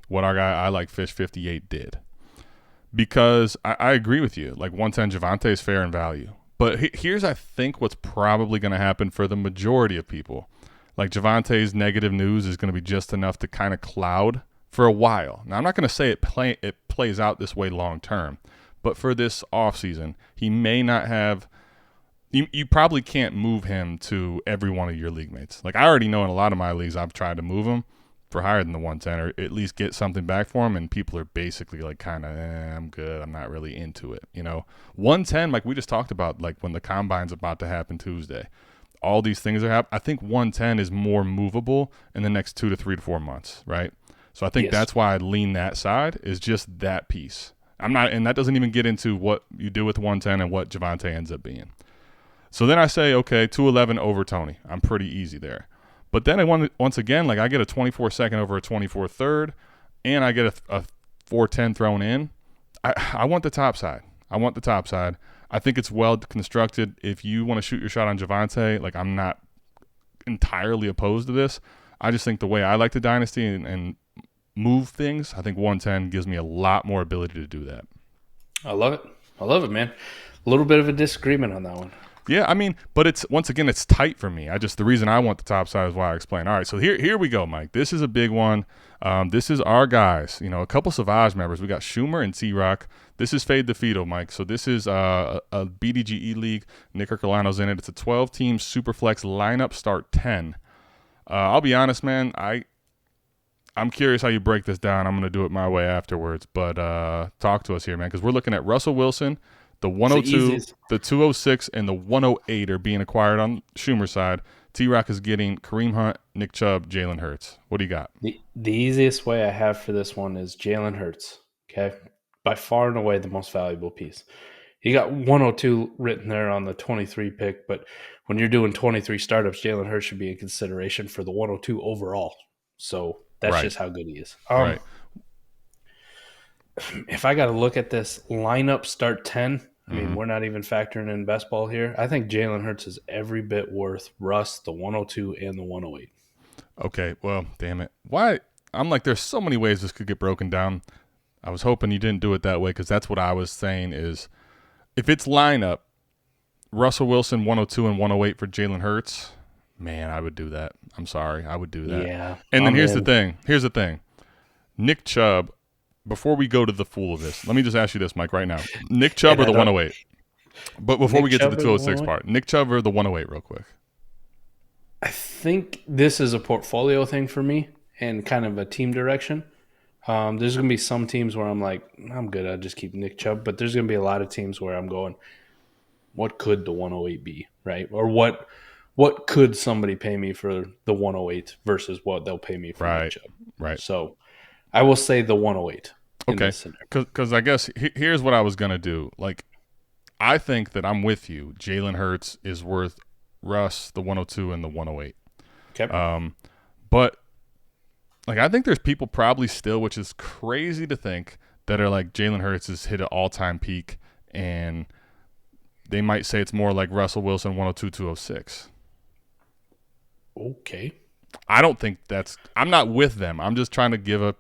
what our guy I like Fish58 did. Because I agree with you. 110 Javonte is fair in value. But here's, I think, what's probably going to happen for the majority of people. Javonte's negative news is going to be just enough to kind of cloud for a while. Now, I'm not going to say it plays out this way long term. But for this offseason, he may not have – you probably can't move him to every one of your league mates. I already know in a lot of my leagues I've tried to move him for higher than the 110 or at least get something back for him, and people are basically kind of, I'm good, I'm not really into it. 110, we just talked about, when the combine's about to happen Tuesday. All these things are happening. I think 110 is more movable in the next 2 to 3 to 4 months, right? So I think that's why I lean that side, is just that piece. I'm not, and that doesn't even get into what you do with 110 and what Javonte ends up being. So then I say, okay, 211 over Toney. I'm pretty easy there. But then once again, I get a 24 second over a 24 third, and I get a 410 thrown in. I want the top side. I think it's well constructed. If you want to shoot your shot on Javonte, I'm not entirely opposed to this. I just think the way I like the Dynasty and move things, I think 110 gives me a lot more ability to do that. I love it. I love it, man. A little bit of a disagreement on that one. Yeah, I mean, but it's once again, it's tight for me. The reason I want the top side is why I explained. All right, so here we go, Mike. This is a big one. This is our guys. You know, a couple Savage members. We got Schumer and T-Rock. This is Fade the Fido, Mike. So this is a BDGE league. Nick Ercolano's in it. It's a 12-team Superflex lineup, start 10. I'll be honest, man. I'm curious how you break this down. I'm going to do it my way afterwards. But talk to us here, man, because we're looking at Russell Wilson. The 102, the 206, and the 108 are being acquired on Schumer's side. T-Rock is getting Kareem Hunt, Nick Chubb, Jalen Hurts. What do you got? The easiest way I have for this one is Jalen Hurts. Okay, by far and away the most valuable piece. You got 102 written there on the 23 pick, but when you're doing 23 startups, Jalen Hurts should be in consideration for the 102 overall. So that's just how good he is. Right. If I got to look at this lineup, start 10. I mean, we're not even factoring in best ball here. I think Jalen Hurts is every bit worth Russ, the 102, and the 108. Okay, well, damn it. Why? I'm like, there's so many ways this could get broken down. I was hoping you didn't do it that way because that's what I was saying is if it's lineup, Russell Wilson, 102 and 108 for Jalen Hurts, man, I would do that. I'm sorry. I would do that. Yeah. And then here's the thing. Nick Chubb, before we go to the fool of this, let me just ask you this, Mike, right now. Nick Chubb or the 108? But before we get to the 206 part, Nick Chubb or the 108 real quick? I think this is a portfolio thing for me and kind of a team direction. There's going to be some teams where I'm like, I'm good. I'll just keep Nick Chubb. But there's going to be a lot of teams where I'm going, what could the 108 be, right? Or what could somebody pay me for the 108 versus what they'll pay me for Nick Chubb? Right. So I will say the 108. Okay, because I guess here's what I was going to do. Like, I think that I'm with you. Jalen Hurts is worth Russ, the 102, and the 108. Okay. But, like, I think there's people probably still, which is crazy to think, that are like Jalen Hurts has hit an all-time peak, and they might say it's more like Russell Wilson, 102, 206. Okay. I don't think I'm not with them. I'm just trying to give a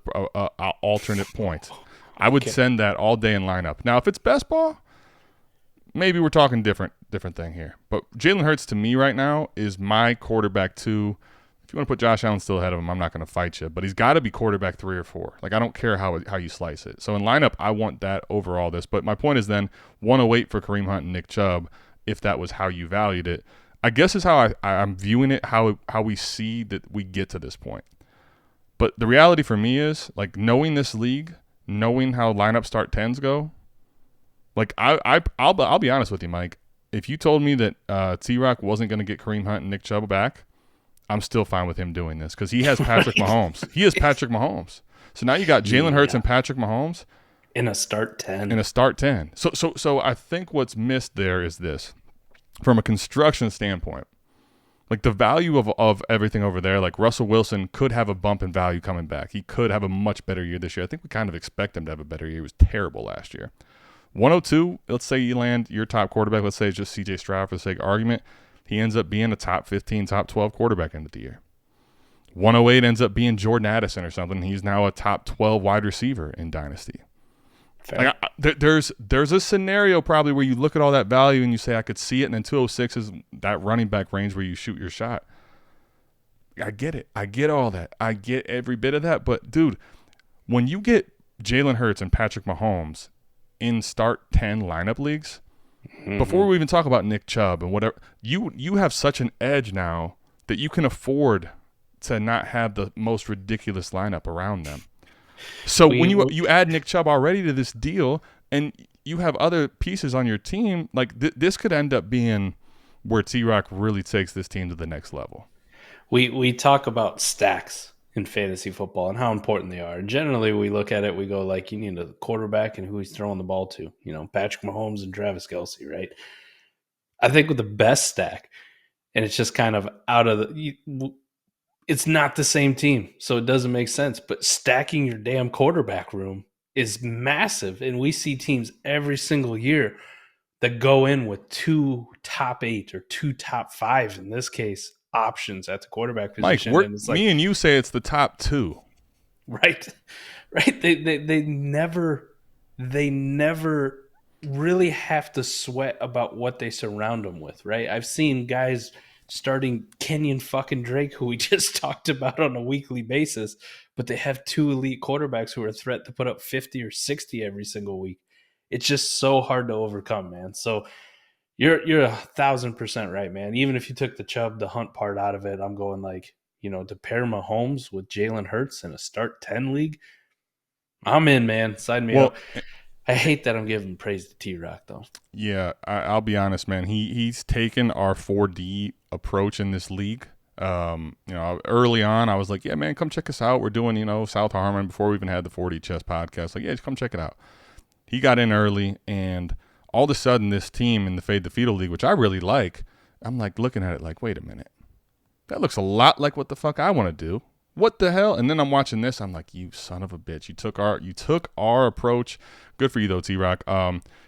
alternate point. I would send that all day in lineup. Now, if it's best ball, maybe we're talking different thing here. But Jalen Hurts to me right now is my quarterback 2. If you want to put Josh Allen still ahead of him, I'm not going to fight you. But he's got to be quarterback 3 or 4. Like, I don't care how you slice it. So in lineup, I want that over all this. But my point is then 108 for Kareem Hunt and Nick Chubb, if that was how you valued it. I guess is how I'm viewing it, how we see that we get to this point. But the reality for me is, like, knowing this league, knowing how lineup start 10s go, like, I'll be honest with you, Mike. If you told me that T-Rock wasn't going to get Kareem Hunt and Nick Chubb back, I'm still fine with him doing this because he has Patrick Mahomes. He is Patrick Mahomes. So now you got Jalen Hurts and Patrick Mahomes. In a start 10. So I think what's missed there is this. From a construction standpoint, like the value of everything over there, like Russell Wilson could have a bump in value coming back. He could have a much better year this year. I think we kind of expect him to have a better year. He was terrible last year. 102, let's say you land your top quarterback. Let's say it's just C.J. Stroud for the sake of argument. He ends up being a top 15, top 12 quarterback end of the year. 108 ends up being Jordan Addison or something. He's now a top 12 wide receiver in Dynasty. Like, there's a scenario probably where you look at all that value and you say I could see it, and then 206 is that running back range where you shoot your shot. I get it. I get all that. I get every bit of that. But, dude, when you get Jalen Hurts and Patrick Mahomes in start 10 lineup leagues, before we even talk about Nick Chubb and whatever, you have such an edge now that you can afford to not have the most ridiculous lineup around them. So when you add Nick Chubb already to this deal and you have other pieces on your team, like this could end up being where T-Rock really takes this team to the next level. We talk about stacks in fantasy football and how important they are. And generally we look at it, we go like, you need a quarterback and who he's throwing the ball to. You know, Patrick Mahomes and Travis Kelce, right? I think with the best stack, and it's just kind of out of it's not the same team, so it doesn't make sense. But stacking your damn quarterback room is massive. And we see teams every single year that go in with 2 top 8 or 2 top 5, in this case, options at the quarterback position. Mike, and it's like, me and you say it's the top 2. right? Right? They never really have to sweat about what they surround them with, right? I've seen guys starting Kenyon fucking Drake, who we just talked about on a weekly basis, but they have two elite quarterbacks who are a threat to put up 50 or 60 every single week. It's just so hard to overcome, man. So you're 1,000% right, man. Even if you took the Chubb, the Hunt part out of it, I'm going like, to pair Mahomes with Jalen Hurts in a start 10 league, I'm in, man. Sign me up. I hate that I'm giving praise to T-Rock, though. Yeah, I'll be honest, man. He's taken our 4D approach in this league. Early on, I was like, yeah, man, come check us out. We're doing, South Harmon before we even had the 4D Chess podcast. Like, yeah, just come check it out. He got in early, and all of a sudden, this team in the Fade the Fetal League, which I really like, I'm like looking at it like, wait a minute. That looks a lot like what the fuck I want to do. What the hell? And then I'm watching this. I'm like, you son of a bitch. You took our approach. Good for you, though, T-Rock.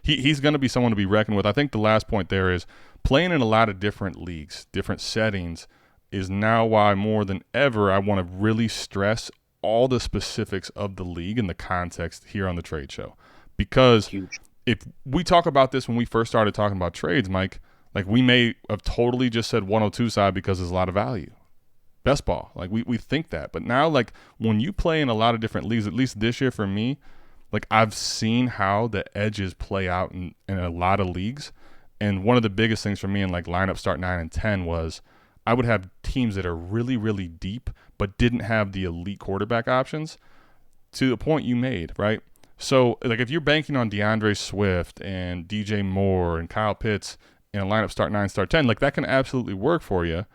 He's going to be someone to be reckoned with. I think the last point there is playing in a lot of different leagues, different settings, is now why more than ever I want to really stress all the specifics of the league and the context here on the Trade Show. Because if we talk about this when we first started talking about trades, Mike, like we may have totally just said 102 side because there's a lot of value. Best ball. Like we think that. But now, like when you play in a lot of different leagues, at least this year for me, like I've seen how the edges play out in a lot of leagues. And one of the biggest things for me in like lineup start 9 and 10 was I would have teams that are really, really deep but didn't have the elite quarterback options to the point you made, right? So like if you're banking on DeAndre Swift and DJ Moore and Kyle Pitts in a lineup start 9, start 10, like that can absolutely work for you.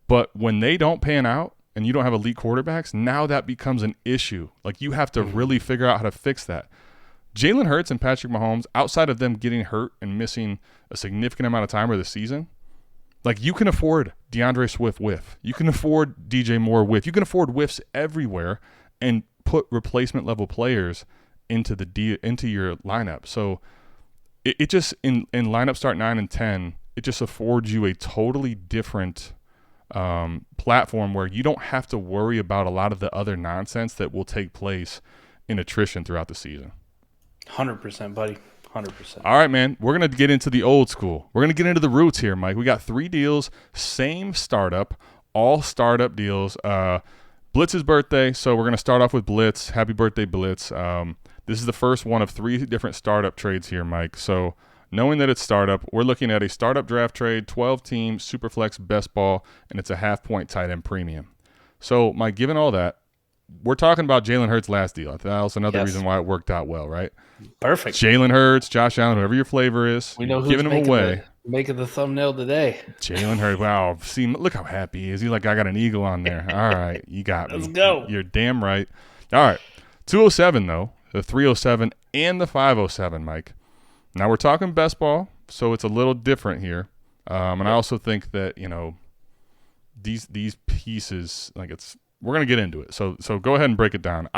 But when they don't pan out and you don't have elite quarterbacks, now that becomes an issue. Like you have to really figure out how to fix that. Jalen Hurts and Patrick Mahomes, outside of them getting hurt and missing a significant amount of time of the season, like you can afford DeAndre Swift whiff. You can afford DJ Moore whiff. You can afford whiffs everywhere and put replacement level players into your lineup. So it just in lineup start 9 and 10, it just affords you a totally different platform where you don't have to worry about a lot of the other nonsense that will take place in attrition throughout the season. 100%, buddy. 100%. All right, man. We're going to get into the old school. We're going to get into the roots here, Mike. We got 3 deals, same startup, all startup deals. Blitz's birthday, so we're going to start off with Blitz. Happy birthday, Blitz. This is the first one of 3 different startup trades here, Mike. So knowing that it's startup, we're looking at a startup draft trade, 12-team, Superflex, best ball, and it's a half-point tight end premium. So, Mike, given all that, we're talking about Jalen Hurts' last deal. That was another reason why it worked out well, right? Perfect. Jalen Hurts, Josh Allen, whoever your flavor is, we know who's giving them away. Making the thumbnail today. Jalen Hurts. Wow. See, look how happy he is. He's like, I got an eagle on there. All right. You got me. Let's go. You're damn right. All right. 207, though. The 307 and the 507, Mike. Now we're talking best ball, so it's a little different here. And I also think that, these pieces, like we're going to get into it. So go ahead and break it down.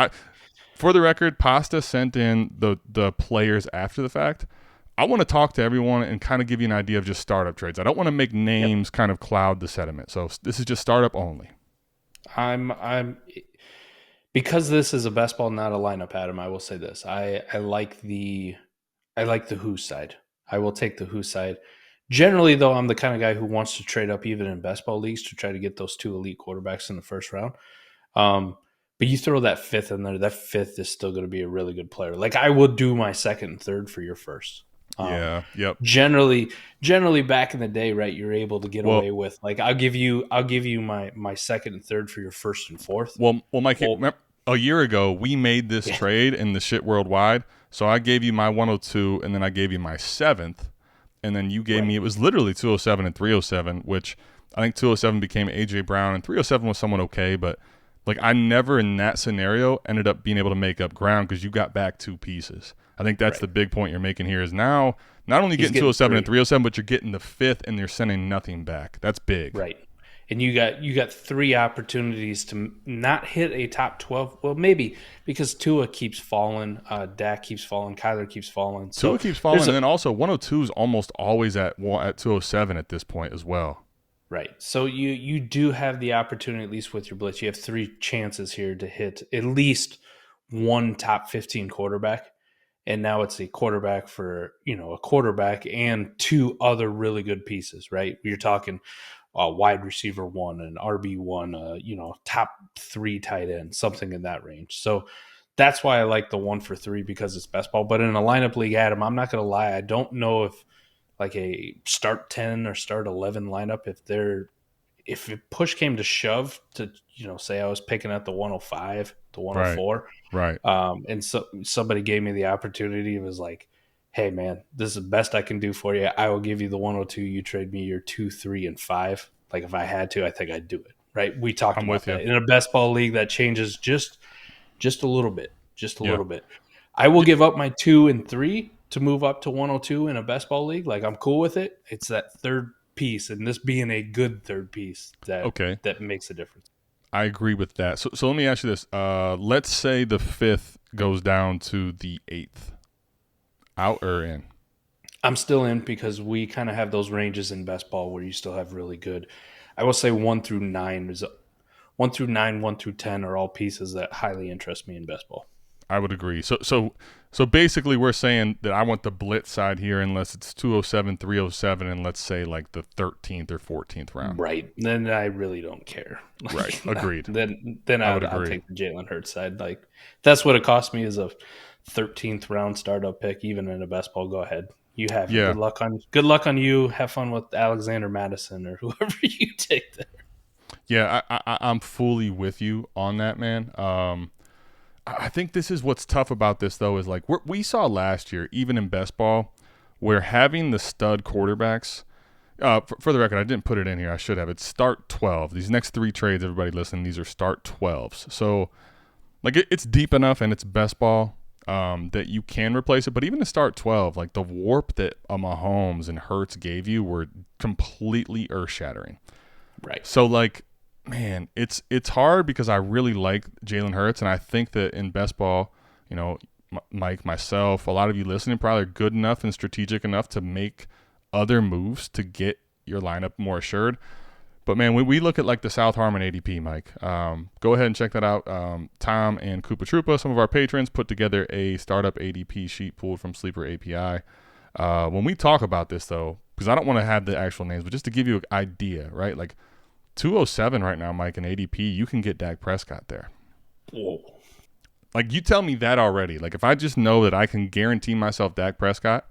For the record, Pasta sent in the players after the fact. I want to talk to everyone and kind of give you an idea of just startup trades. I don't want to make names kind of cloud the sentiment. So this is just startup only. I'm because this is a best ball, not a lineup, Adam. I will say this: I like the who side. I will take the who side. Generally, though, I'm the kind of guy who wants to trade up even in best ball leagues to try to get those 2 elite quarterbacks in the first round. But you throw that 5th in there, that 5th is still going to be a really good player. Like I would do my 2nd and 3rd for your first. Yep. Generally back in the day, right, you're able to get away with like I'll give you my 2nd and 3rd for your 1st and 4th. Well, Mike, remember, a year ago we made this trade in the shit worldwide. So I gave you my 102, and then I gave you my 7th, and then you gave me it was literally 207 and 307, which I think 207 became AJ Brown, and 307 was someone okay, but like I never in that scenario ended up being able to make up ground because you got back 2 pieces. I think that's the big point you're making here is now not only getting 207 and 307, but you're getting the 5th and you're sending nothing back. That's big. Right. And you got 3 opportunities to not hit a top 12. Well, maybe because Tua keeps falling, Dak keeps falling, Kyler keeps falling. Tua keeps falling, and then also 102 is almost always at 207 at this point as well. Right. So you do have the opportunity, at least with your blitz, you have 3 chances here to hit at least one top 15 quarterback. And now it's a quarterback for, a quarterback and 2 other really good pieces, right? You're talking a wide receiver 1, an RB1, top 3 tight end, something in that range. So that's why I like the 1 for 3 because it's best ball. But in a lineup league, Adam, I'm not going to lie. I don't know if like a start 10 or start 11 lineup, if push came to shove to, say I was picking at the 105, the 104, Right. and so somebody gave me the opportunity. It was like, hey man, this is the best I can do for you. I will give you the 102. You trade me your 2, 3, and 5. Like if I had to, I think I'd do it. Right. We talked about that in a best ball league that changes just a little bit, little bit. I will give up my 2 and 3 to move up to 102 in a best ball league. Like I'm cool with it. It's that third piece, and this being a good third piece that makes a difference. I agree with that. So let me ask you this. Let's say the 5th goes down to the 8th. Out or in? I'm still in because we kind of have those ranges in best ball where you still have really good. I will say 1 through 9 is 1 through 9, 1 through 10 are all pieces that highly interest me in best ball. I would agree. So basically we're saying that I want the blitz side here unless it's 207, 307, and let's say like the 13th or 14th round. Right. Then I really don't care. Right. Agreed. Then I'll take the Jalen Hurts side. Like that's what it cost me is a 13th round startup pick, even in a best ball. Go ahead. You have it. Good luck on you. Have fun with Alexander Madison or whoever you take there. Yeah, I'm fully with you on that, man. I think this is what's tough about this, though, is like we saw last year, even in best ball, where having the stud quarterbacks, for the record, I didn't put it in here. I should have. It's start 12. These next 3 trades, everybody listening, these are start 12s. So, like, it's deep enough and it's best ball that you can replace it. But even to start 12, like the warp that Mahomes and Hurts gave you were completely earth-shattering. Right. So, like, man, it's hard because I really like Jalen Hurts, and I think that in best ball, Mike, myself, a lot of you listening probably are good enough and strategic enough to make other moves to get your lineup more assured. But, man, when we look at, like, the South Harmon ADP, Mike, go ahead and check that out. Tom and Koopa Troopa, some of our patrons, put together a startup ADP sheet pulled from Sleeper API. When we talk about this, though, because I don't want to have the actual names, but just to give you an idea, right, like, 207 right now, Mike, in ADP, you can get Dak Prescott there. Whoa. Like, you tell me that already. Like, if I just know that I can guarantee myself Dak Prescott,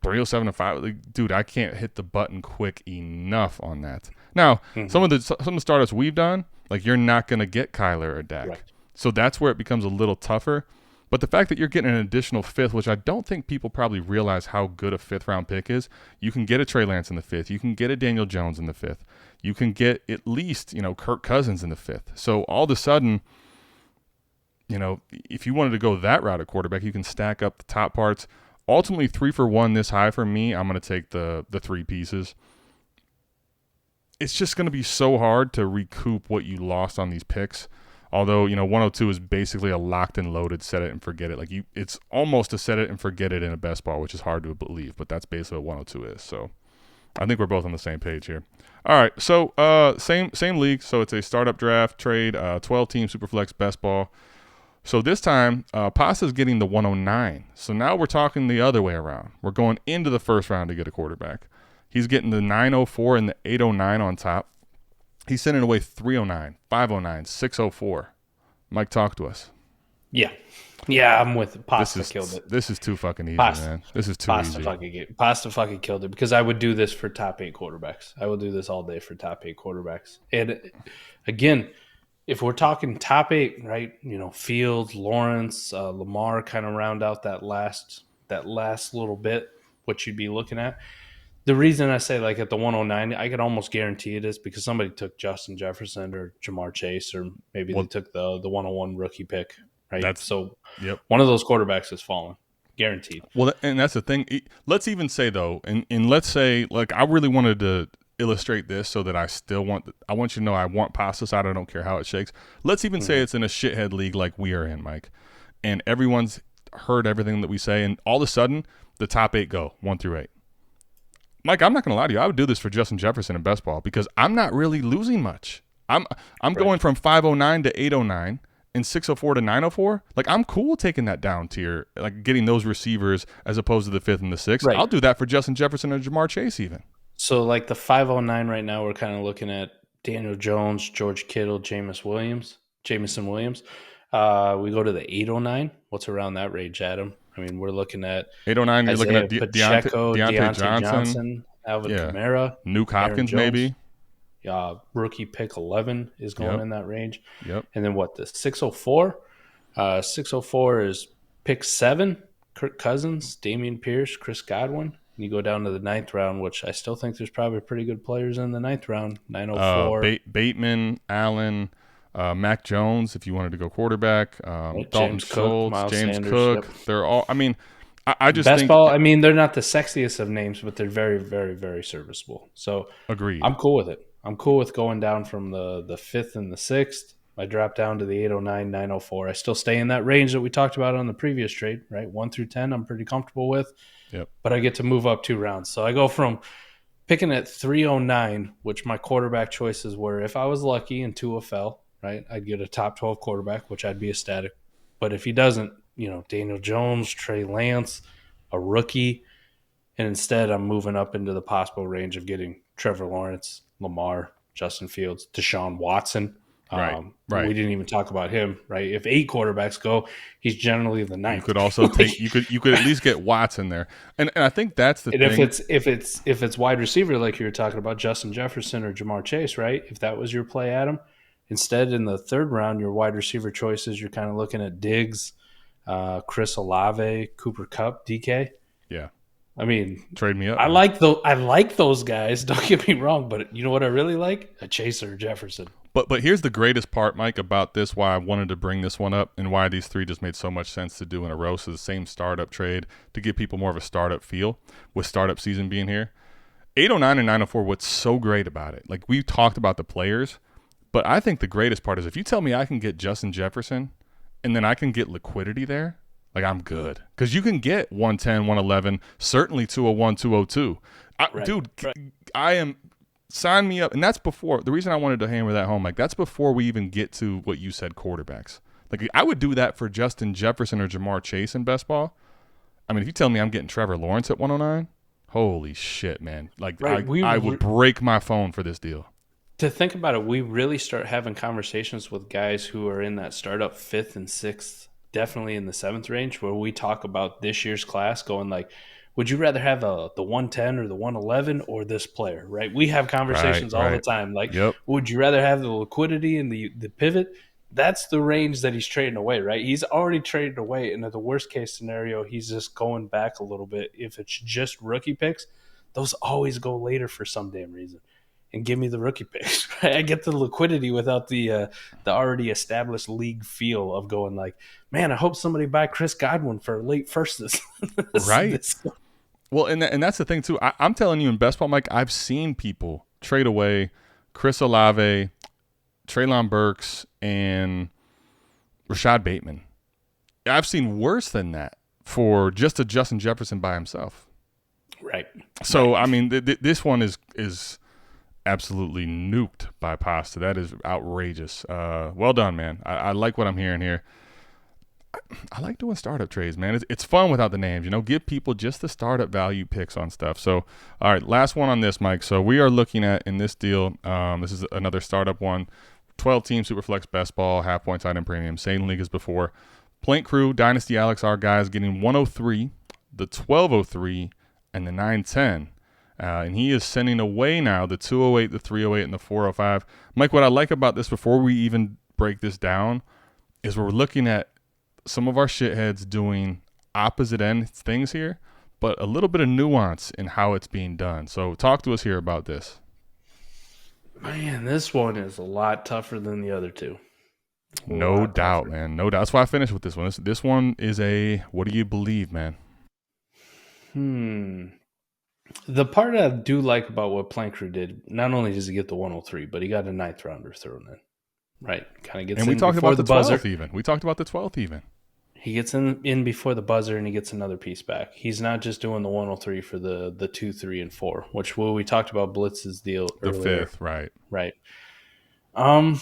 307 to 5, like, dude, I can't hit the button quick enough on that. Now, some of the startups we've done, like, you're not going to get Kyler or Dak. Right. So that's where it becomes a little tougher. But the fact that you're getting an additional 5th, which I don't think people probably realize how good a 5th round pick is, you can get a Trey Lance in the 5th. You can get a Daniel Jones in the 5th. You can get at least, Kirk Cousins in the 5th. So all of a sudden, if you wanted to go that route at quarterback, you can stack up the top parts. Ultimately, 3 for 1 this high for me, I'm going to take the 3 pieces. It's just going to be so hard to recoup what you lost on these picks. Although, 102 is basically a locked and loaded set it and forget it. Like it's almost a set it and forget it in a best ball, which is hard to believe, but that's basically what 102 is. So I think we're both on the same page here. All right, so same league. So it's a startup draft trade, 12-team Superflex best ball. So this time, Pasta's getting the 109. So now we're talking the other way around. We're going into the first round to get a quarterback. He's getting the 904 and the 809 on top. He's sending away 309, 509, 604. Mike, talk to us. Yeah, I'm with it. Pasta killed it. This is too fucking easy, man. This is too easy. Pasta fucking killed it because I would do this for top 8 quarterbacks. I would do this all day for top 8 quarterbacks. And again, if we're talking top 8, right? Fields, Lawrence, Lamar, kind of round out that last little bit. What you'd be looking at. The reason I say like at the 109, I could almost guarantee it is because somebody took Justin Jefferson or Jamar Chase, or maybe they took the 101 rookie pick, right? One of those quarterbacks is falling, guaranteed. Well, and that's the thing. Let's even say though, and let's say like I really wanted to illustrate this so that I want you to know I want Pasta side. I don't care how it shakes. Let's even say it's in a shithead league like we are in, Mike, and everyone's heard everything that we say, and all of a sudden the top 8 go 1 through 8. Mike, I'm not going to lie to you. I would do this for Justin Jefferson in best ball because I'm not really losing much. I'm going from 509 to 809 and 604 to 904. Like, I'm cool taking that down tier, like getting those receivers as opposed to the 5th and the 6th. Right. I'll do that for Justin Jefferson or Jamar Chase even. So, like the 509 right now, we're kind of looking at Daniel Jones, George Kittle, Jameson Williams. We go to the 809. What's around that range, Adam? I mean, we're looking at 809. You're looking at Pacheco, Deontay Johnson, Alvin Kamara, Nuke Hopkins, maybe. Rookie pick 11 is going in that range. Yep. And then what? The 604. 604 is pick 7. Kirk Cousins, Damian Pierce, Chris Godwin. And you go down to the 9th round, which I still think there's probably pretty good players in the 9th round. 904. Bateman, Allen, Mac Jones, if you wanted to go quarterback. Dalton Schultz, James Cook. Yep. They're all. I mean, I just best think ball. I mean, they're not the sexiest of names, but they're very, very, very serviceable. So agreed. I'm cool with it. I'm cool with going down from the 5th and the 6th. I drop down to the 809, 904. I still stay in that range that we talked about on the previous trade, right? 1 through 10, I'm pretty comfortable with. Yep. But I get to move up 2 rounds. So I go from picking at 309, which my quarterback choices were, if I was lucky and Tua fell, right, I'd get a top 12 quarterback, which I'd be ecstatic. But if he doesn't, Daniel Jones, Trey Lance, a rookie, and instead I'm moving up into the possible range of getting Trevor Lawrence, Lamar, Justin Fields, Deshaun Watson. Right. We didn't even talk about him, right? If 8 quarterbacks go, he's generally the 9th. You could also take you could at least get Watson there, and I think that's the thing. If it's wide receiver like you were talking about, Justin Jefferson or Jamar Chase, right? If that was your play, Adam, instead in the 3rd round, your wide receiver choices, you're kind of looking at Diggs, Chris Olave, Cooper Kupp, DK. Yeah. I mean, trade me up. I like those guys. Don't get me wrong, but you know what I really like? A Chaser or Jefferson. But here's the greatest part, Mike, about this, why I wanted to bring this one up and why these 3 just made so much sense to do in a row. So the same startup trade to give people more of a startup feel with startup season being here. 809 and 904, what's so great about it? Like, we talked about the players, but I think the greatest part is if you tell me I can get Justin Jefferson and then I can get liquidity there, like, I'm good. Because you can get 110, 111, certainly 201, 202. I am – sign me up. And that's before – the reason I wanted to hammer that home, like, that's before we even get to what you said, quarterbacks. Like, I would do that for Justin Jefferson or Jamar Chase in best ball. I mean, if you tell me I'm getting Trevor Lawrence at 109, holy shit, man. Like, I would break my phone for this deal. To think about it, we really start having conversations with guys who are in that startup 5th and 6th, definitely in the 7th range, where we talk about this year's class going like, would you rather have the 110 or the 111 or this player, right? We have conversations all the time. Like, Would you rather have the liquidity and the pivot? That's the range that he's trading away, right? He's already traded away. And at the worst case scenario, he's just going back a little bit. If it's just rookie picks, those always go later for some damn reason. And give me the rookie picks. Right? I get the liquidity without the already established league feel of going like, man, I hope somebody buy Chris Godwin for late first this. Right. Well, and that's the thing too. I'm telling you, in best ball, Mike, I've seen people trade away Chris Olave, Treylon Burks, and Rashad Bateman. I've seen worse than that for just a Justin Jefferson by himself. Right. So I mean, this one is absolutely nuked by Pasta. That is outrageous. Well done, man. I like what I'm hearing here. I like doing startup trades, man. It's fun without the names, give people just the startup value picks on stuff. So, all right, last one on this, Mike. So we are looking at, in this deal, this is another startup one, 12-team Superflex best ball, half point tight end premium, same league as before. Plank Crew, Dynasty Alex, our guys getting 103, the 1203, and the 910. And he is sending away now the 208, the 308, and the 405. Mike, what I like about this before we even break this down is we're looking at some of our shitheads doing opposite end things here, but a little bit of nuance in how it's being done. So talk to us here about this. Man, this one is a lot tougher than the other 2. No doubt, man. No doubt. That's why I finished with this one. This one is a, what do you believe, man? The part I do like about what Plank Crew did, not only does he get the 103, but he got a 9th rounder thrown in. Right. Kind of gets and we in talked before about the buzzer. 12th even. We talked about the 12th even. He gets in before the buzzer, and he gets another piece back. He's not just doing the 103 for the 2, 3, and 4, which we talked about Blitz's deal The earlier. fifth, right? Right. I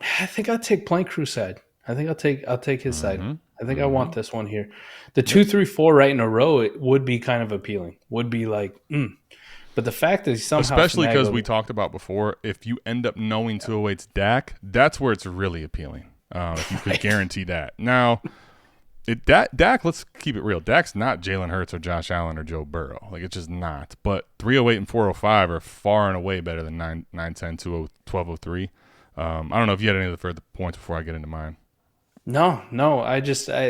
think I'll take Plank Crew side. I think I'll take his side. I think I want this one here. The 2, 3, 4 right in a row, it would be kind of appealing. Would be like, But the fact that he somehow, especially because we talked about before, if you end up knowing 208's Dak, that's where it's really appealing. If you could guarantee that. Now, Dak, let's keep it real. Dak's not Jalen Hurts or Josh Allen or Joe Burrow. Like, it's just not. But 308 and 405 are far and away better than 910, 1203. I don't know if you had any of the further points before I get into mine. No. I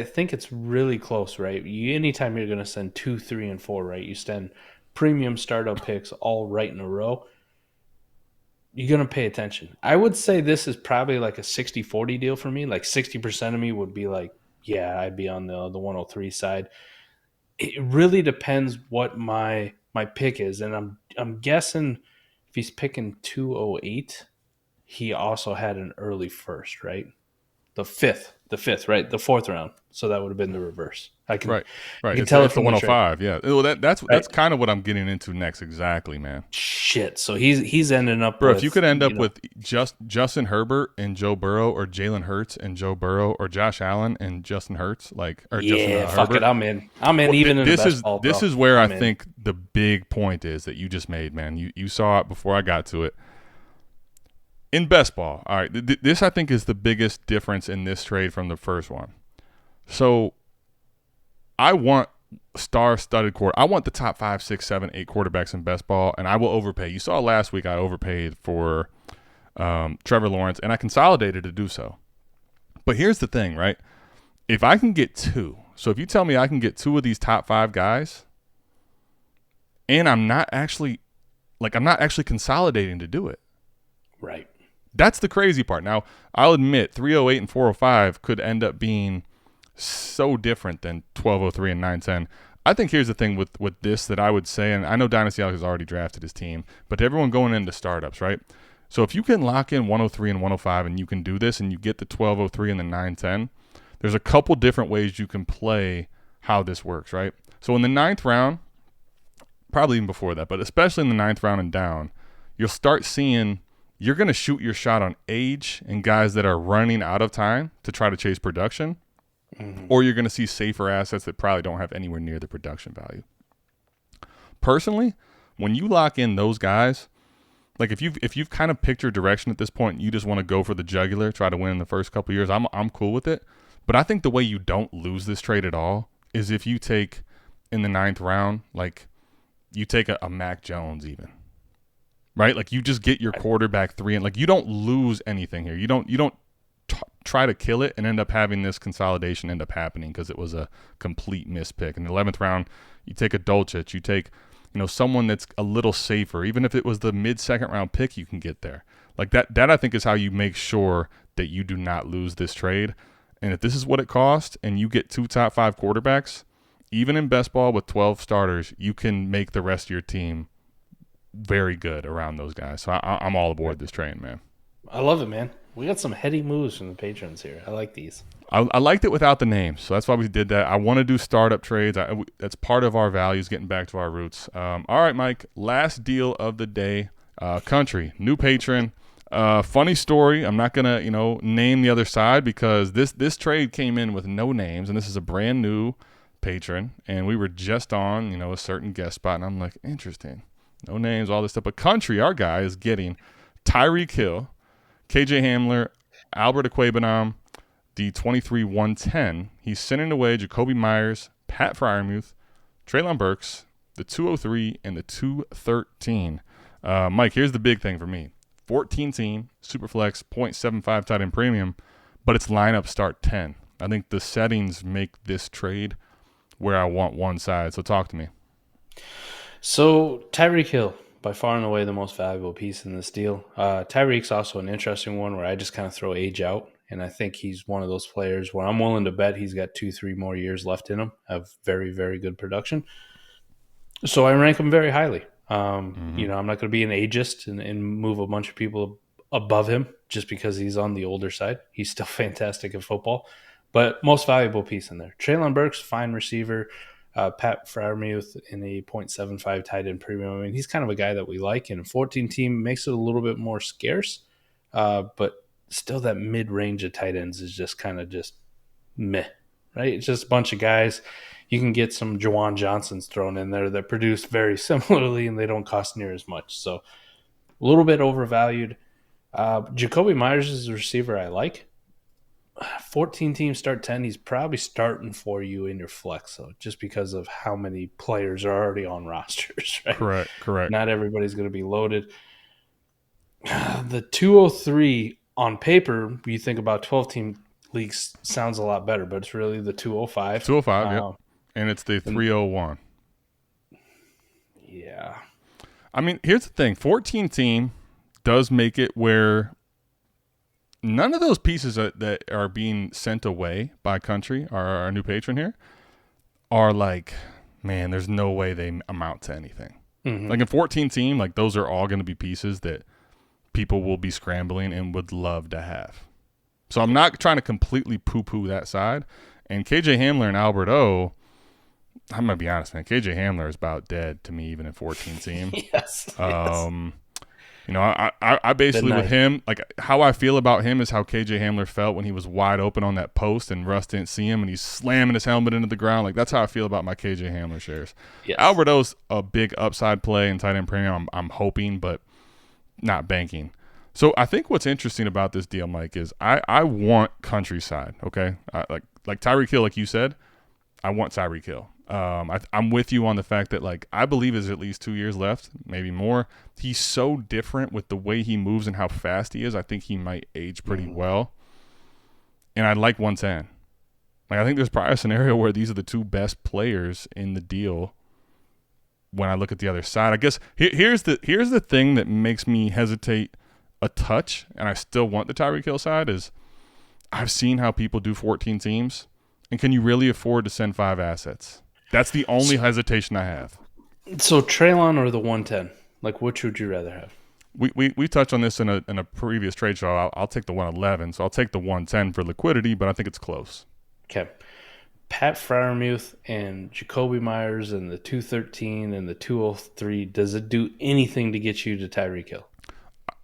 think it's really close, right? Anytime you're going to send 2, 3, and 4, right? You send premium startup picks all right in a row. You're going to pay attention. I would say this is probably like a 60-40 deal for me. Like 60% of me would be like, yeah, I'd be on the 103 side. It really depends what my pick is. And I'm guessing if he's picking 208, he also had an early first, right? The fifth, right? The fourth round. So that would have been the reverse. Right. I can it's tell it from the 105. Yeah. Well, that's kind of what I'm getting into next. Exactly, man. Shit. So he's ending up, bro. If you could end up with Justin Herbert and Joe Burrow, or Jalen Hurts and Joe Burrow, or Josh Allen and Justin Hurts, Justin fuck Herbert. It. I'm in. Well, even in this the best ball, this is where I think the big point is that you just made, man. You saw it before I got to it. In best ball, all right, this I think is the biggest difference in this trade from the first one. So I want star-studded I want the top 5, 6, 7, 8 quarterbacks in best ball, and I will overpay. You saw last week I overpaid for Trevor Lawrence, and I consolidated to do so. But here's the thing, right? If I can get 2, so if you tell me I can get 2 of these top 5 guys, and I'm not actually consolidating to do it. Right. That's the crazy part. Now, I'll admit 308 and 405 could end up being so different than 1203 and 910. I think here's the thing with this that I would say, and I know Dynasty Alex has already drafted his team, but to everyone going into startups, right? So if you can lock in 103 and 105 and you can do this and you get the 1203 and the 910, there's a couple different ways you can play how this works, right? So in the 9th round, probably even before that, but especially in the 9th round and down, you'll start seeing you're going to shoot your shot on age and guys that are running out of time to try to chase production, or you're going to see safer assets that probably don't have anywhere near the production value. Personally, when you lock in those guys, like if you've kind of picked your direction at this point and you just want to go for the jugular, try to win in the first couple of years, I'm cool with it. But I think the way you don't lose this trade at all is if you take in the 9th round, like you take a Mac Jones even. Right? Like you just get your quarterback 3 and like you don't lose anything here. You don't try to kill it and end up having this consolidation end up happening because it was a complete mispick. In the 11th round, you take a Dolchich, you take, someone that's a little safer. Even if it was the mid-second round pick, you can get there. Like that I think is how you make sure that you do not lose this trade. And if this is what it costs and you get 2 top 5 quarterbacks, even in best ball with 12 starters, you can make the rest of your team very good around those guys. So I'm all aboard this train, man. I love it, man. We got some heady moves from the patrons here. I like these. I liked it without the names, so that's why we did that. I want to do startup trades. That's part of our values, getting back to our roots. All right, Mike, last deal of the day. Country, new patron. Funny story. I'm not going to, name the other side because this trade came in with no names, and this is a brand new patron, and we were just on, a certain guest spot, and I'm like, interesting. No names, all this stuff. But Country, our guy, is getting Tyreek Hill, KJ Hamler, Albert Aquabanam, the 23-110. He's sending away Jacoby Myers, Pat Fryermuth, Treylon Burks, the 203, and the 213. Mike, here's the big thing for me. 14-team, Superflex, 0.75 tight end premium, but it's lineup start 10. I think the settings make this trade where I want one side. So talk to me. So Tyreek Hill, by far and away the most valuable piece in this deal. Tyreek's also an interesting one where I just kind of throw age out, and I think he's one of those players where I'm willing to bet he's got 2-3 more years left in him of very, very good production. So I rank him very highly. I'm not going to be an ageist and move a bunch of people above him just because he's on the older side. He's still fantastic at football. But most valuable piece in there. Traylon Burks, fine receiver. Pat Freiermuth in a 0.75 tight end premium. I mean, he's kind of a guy that we like. And a 14 team makes it a little bit more scarce. But still that mid-range of tight ends is just kind of just meh, right? It's just a bunch of guys. You can get some Jawan Johnsons thrown in there that produce very similarly and they don't cost near as much. So a little bit overvalued. Jacoby Myers is a receiver I like. 14 teams start 10. He's probably starting for you in your flex, though, just because of how many players are already on rosters, right? Correct. Not everybody's going to be loaded. The 203 on paper, you think about 12-team leagues sounds a lot better, but it's really the 205. 205, yep. And it's the 301. Yeah. I mean, here's the thing. 14 team does make it where none of those pieces that are being sent away by Country, our new patron here, are like, man, there's no way they amount to anything. Mm-hmm. Like in 14 team, like those are all going to be pieces that people will be scrambling and would love to have. So I'm not trying to completely poo-poo that side. And KJ Hamler and Albert O, I'm going to be honest, man, KJ Hamler is about dead to me even in 14 team. Yes. You know, I basically with him, like how I feel about him is how KJ Hamler felt when he was wide open on that post and Russ didn't see him and he's slamming his helmet into the ground. Like that's how I feel about my KJ Hamler shares. Yes. Albert O's a big upside play in tight end premium. I'm hoping, but not banking. So I think what's interesting about this deal, Mike, is I want Countryside. Okay, like Tyreek Hill, like you said, I want Tyreek Hill. I'm with you on the fact that, like, I believe there's at least 2 years left, maybe more. He's so different with the way he moves and how fast he is. I think he might age pretty well. And I like 110. Like, I think there's probably a scenario where these are the two best players in the deal when I look at the other side. I guess here's the thing that makes me hesitate a touch, and I still want the Tyreek Hill side, is I've seen how people do 14 teams, and can you really afford to send 5 assets? That's the only hesitation I have. So Traylon or the 110? Like, which would you rather have? We touched on this in a previous trade show. I'll take the 111, so I'll take the 110 for liquidity, but I think it's close. Okay. Pat Freiermuth and Jacoby Myers and the 213 and the 203, does it do anything to get you to Tyreek Hill?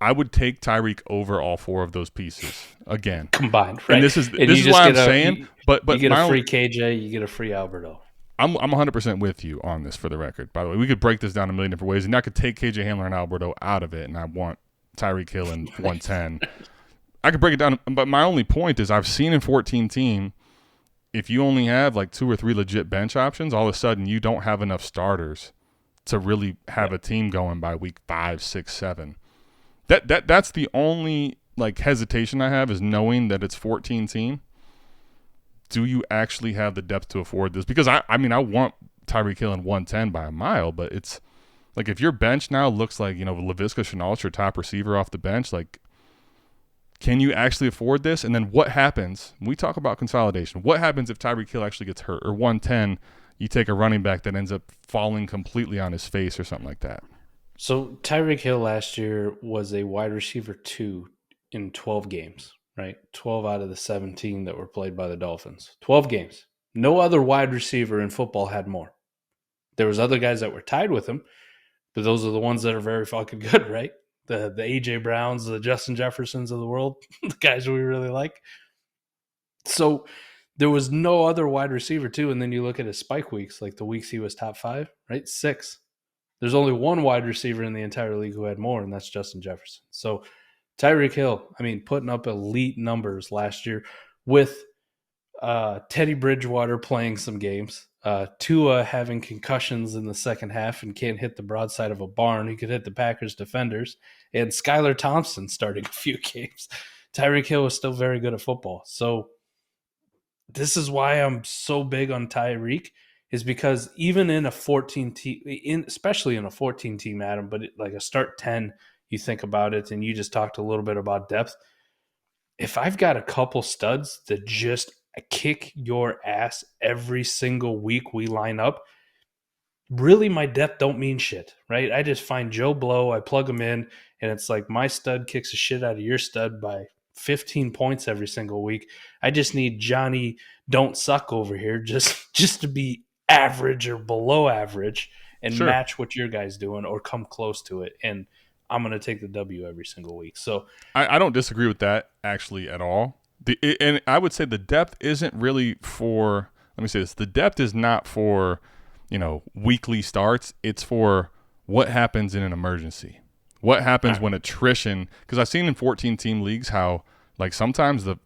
I would take Tyreek over all 4 of those pieces again. Combined, right? And this is why I'm saying. But you get a free KJ, you get a free Alberto. I'm 100% with you on this for the record. By the way, we could break this down a million different ways, and I could take KJ Hamler and Alberto out of it, and I want Tyreek Hill in 110. I could break it down, but my only point is I've seen in 14 team, if you only have like 2 or 3 legit bench options, all of a sudden you don't have enough starters to really have a team going by week 5, 6, 7. That's the only like hesitation I have, is knowing that it's 14 team. Do you actually have the depth to afford this? Because I mean I want Tyreek Hill in 110 by a mile, but it's like if your bench now looks like, you know, Laviska Shenault's your top receiver off the bench, like can you actually afford this? And then what happens? We talk about consolidation. What happens if Tyreek Hill actually gets hurt? Or 110, you take a running back that ends up falling completely on his face or something like that. So Tyreek Hill last year was a wide receiver 2 in 12 games, right? 12 out of the 17 that were played by the Dolphins. 12 games. No other wide receiver in football had more. There was other guys that were tied with him, but those are the ones that are very fucking good, right? The A.J. Browns, the Justin Jeffersons of the world, the guys we really like. So there was no other wide receiver too, and then you look at his spike weeks, like the weeks he was top 5, right? 6. There's only one wide receiver in the entire league who had more, and that's Justin Jefferson. So Tyreek Hill, I mean, putting up elite numbers last year with Teddy Bridgewater playing some games, Tua having concussions in the second half and can't hit the broadside of a barn. He could hit the Packers defenders, and Skylar Thompson starting a few games. Tyreek Hill was still very good at football. So this is why I'm so big on Tyreek, is because even in a 14 team, especially in a 14 team, Adam, but like a start 10, you think about it, and you just talked a little bit about depth. If I've got a couple studs that just kick your ass every single week we line up, really my depth don't mean shit, right? I just find Joe Blow, I plug him in, and it's like my stud kicks the shit out of your stud by 15 points every single week. I just need Johnny don't suck over here just to be average or below average and match what your guys doing or come close to it. And I'm going to take the W every single week. So I don't disagree with that actually at all. And I would say the depth isn't really for, let me say this, the depth is not for, weekly starts. It's for what happens in an emergency. What happens when attrition, because I've seen in 14-team leagues how, like, sometimes the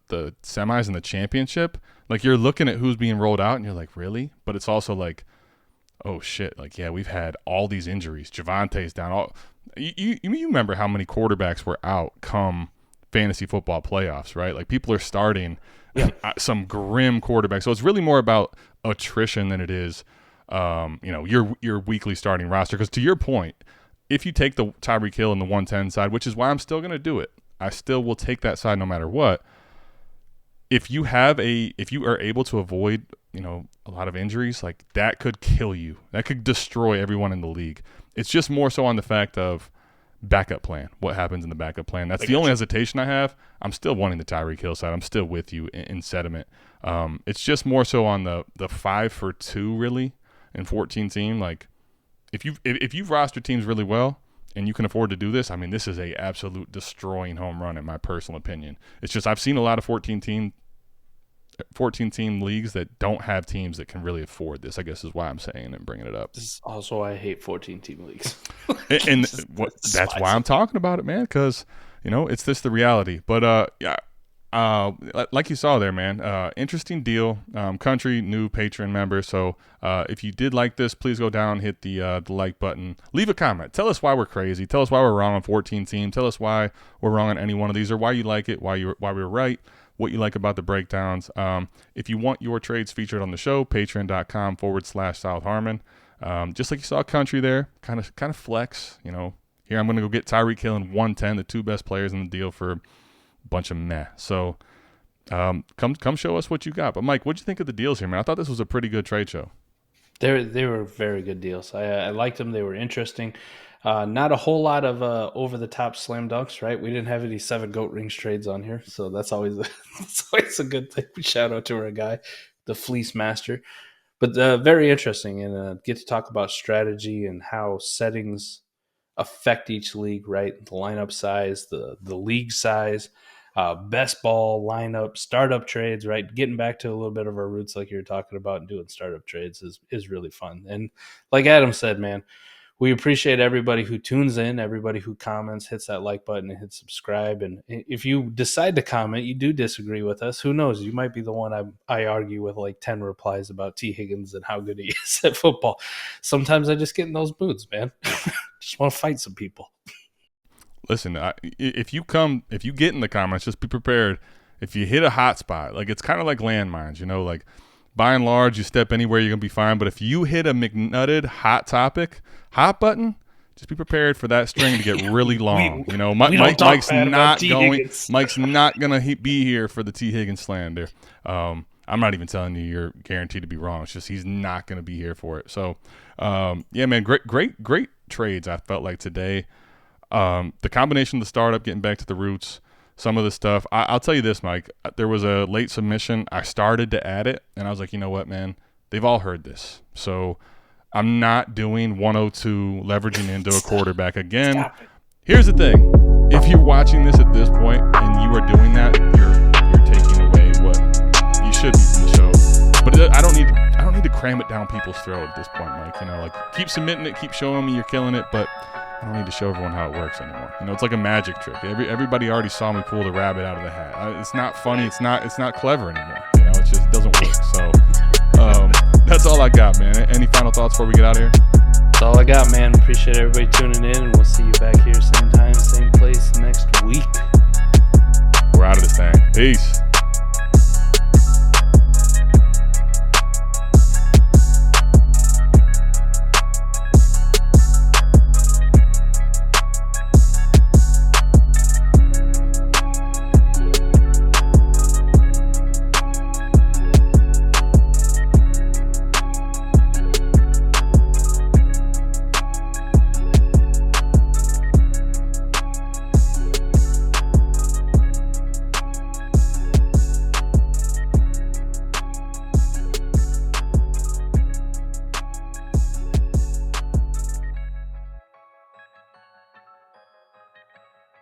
semis and the championship, like, you're looking at who's being rolled out and you're like, really? But it's also like, oh, shit. Like, yeah, we've had all these injuries. Javonte's down. You remember how many quarterbacks were out come fantasy football playoffs, right? Like, people are starting some grim quarterbacks. So it's really more about attrition than it is, your weekly starting roster. Because to your point, if you take the Tyreek Hill and the 110 side, which is why I'm still going to do it, I still will take that side no matter what. If you are able to avoid, a lot of injuries, like, that could kill you. That could destroy everyone in the league. It's just more so on the fact of backup plan. What happens in the backup plan? That's the only hesitation I have. I'm still wanting the Tyreek Hill side. I'm still with you in sentiment. It's just more so on the 5-for-2 really in 14-team. Like, if you've rostered teams really well and you can afford to do this, I mean, this is a absolute destroying home run in my personal opinion. It's just I've seen a lot of 14-team leagues that don't have teams that can really afford this, I guess is why I'm saying and bringing it up. This is also why I hate 14-team leagues. and that's why I'm talking about it, man, because, it's just the reality. But, like you saw there, man, interesting deal. Country, new Patreon member. So if you did like this, please go down, hit the like button. Leave a comment. Tell us why we're crazy. Tell us why we're wrong on 14-team. Tell us why we're wrong on any one of these or why you like it, why we're right, what you like about the breakdowns. If you want your trades featured on the show, patreon.com/South Harmon. Just like you saw Country there, kind of flex. Here I'm going to go get Tyreek Hill and 110, the two best players in the deal for bunch of meh. So come show us what you got. But Mike, what'd you think of the deals here, man? I thought this was a pretty good trade show. They were very good deals. I liked them. They were interesting. Not a whole lot of over the top slam dunks, right? We didn't have any 7 goat rings trades on here, so that's always a good thing. Shout out to our guy, the Fleece Master. But very interesting, and get to talk about strategy and how settings affect each league, right? The lineup size, the league size, best ball lineup, startup trades, right? Getting back to a little bit of our roots like you were talking about and doing startup trades is really fun. And like Adam said, man, we appreciate everybody who tunes in, everybody who comments, hits that like button and hits subscribe. And if you decide to comment, you do disagree with us, who knows? You might be the one I argue with like 10 replies about T. Higgins and how good he is at football. Sometimes I just get in those moods, man. Just want to fight some people. Listen, if you get in the comments, just be prepared. If you hit a hot spot, like, it's kind of like landmines, like, by and large, you step anywhere, you're going to be fine. But if you hit a Mcnutted hot button, just be prepared for that string to get really long. Mike's not going to be here for the T. Higgins slander. I'm not even telling you you're guaranteed to be wrong. It's just he's not going to be here for it. So, yeah, man, great trades I felt like today. The combination of the startup, getting back to the roots, some of the stuff. I'll tell you this, Mike. There was a late submission. I started to add it, and I was like, you know what, man? They've all heard this. So I'm not doing 102 leveraging into a quarterback again. Here's the thing. If you're watching this at this point and you are doing that, you're taking away what you should be from the show. But I don't need to cram it down people's throat at this point, Mike. Keep submitting it, keep showing me you're killing it, but I don't need to show everyone how it works anymore. It's like a magic trick. Everybody already saw me pull the rabbit out of the hat. It's not funny. It's not clever anymore. It just doesn't work. So that's all I got, man. Any final thoughts before we get out of here? That's all I got, man. Appreciate everybody tuning in, and we'll see you back here same time, same place next week. We're out of this thing. Peace.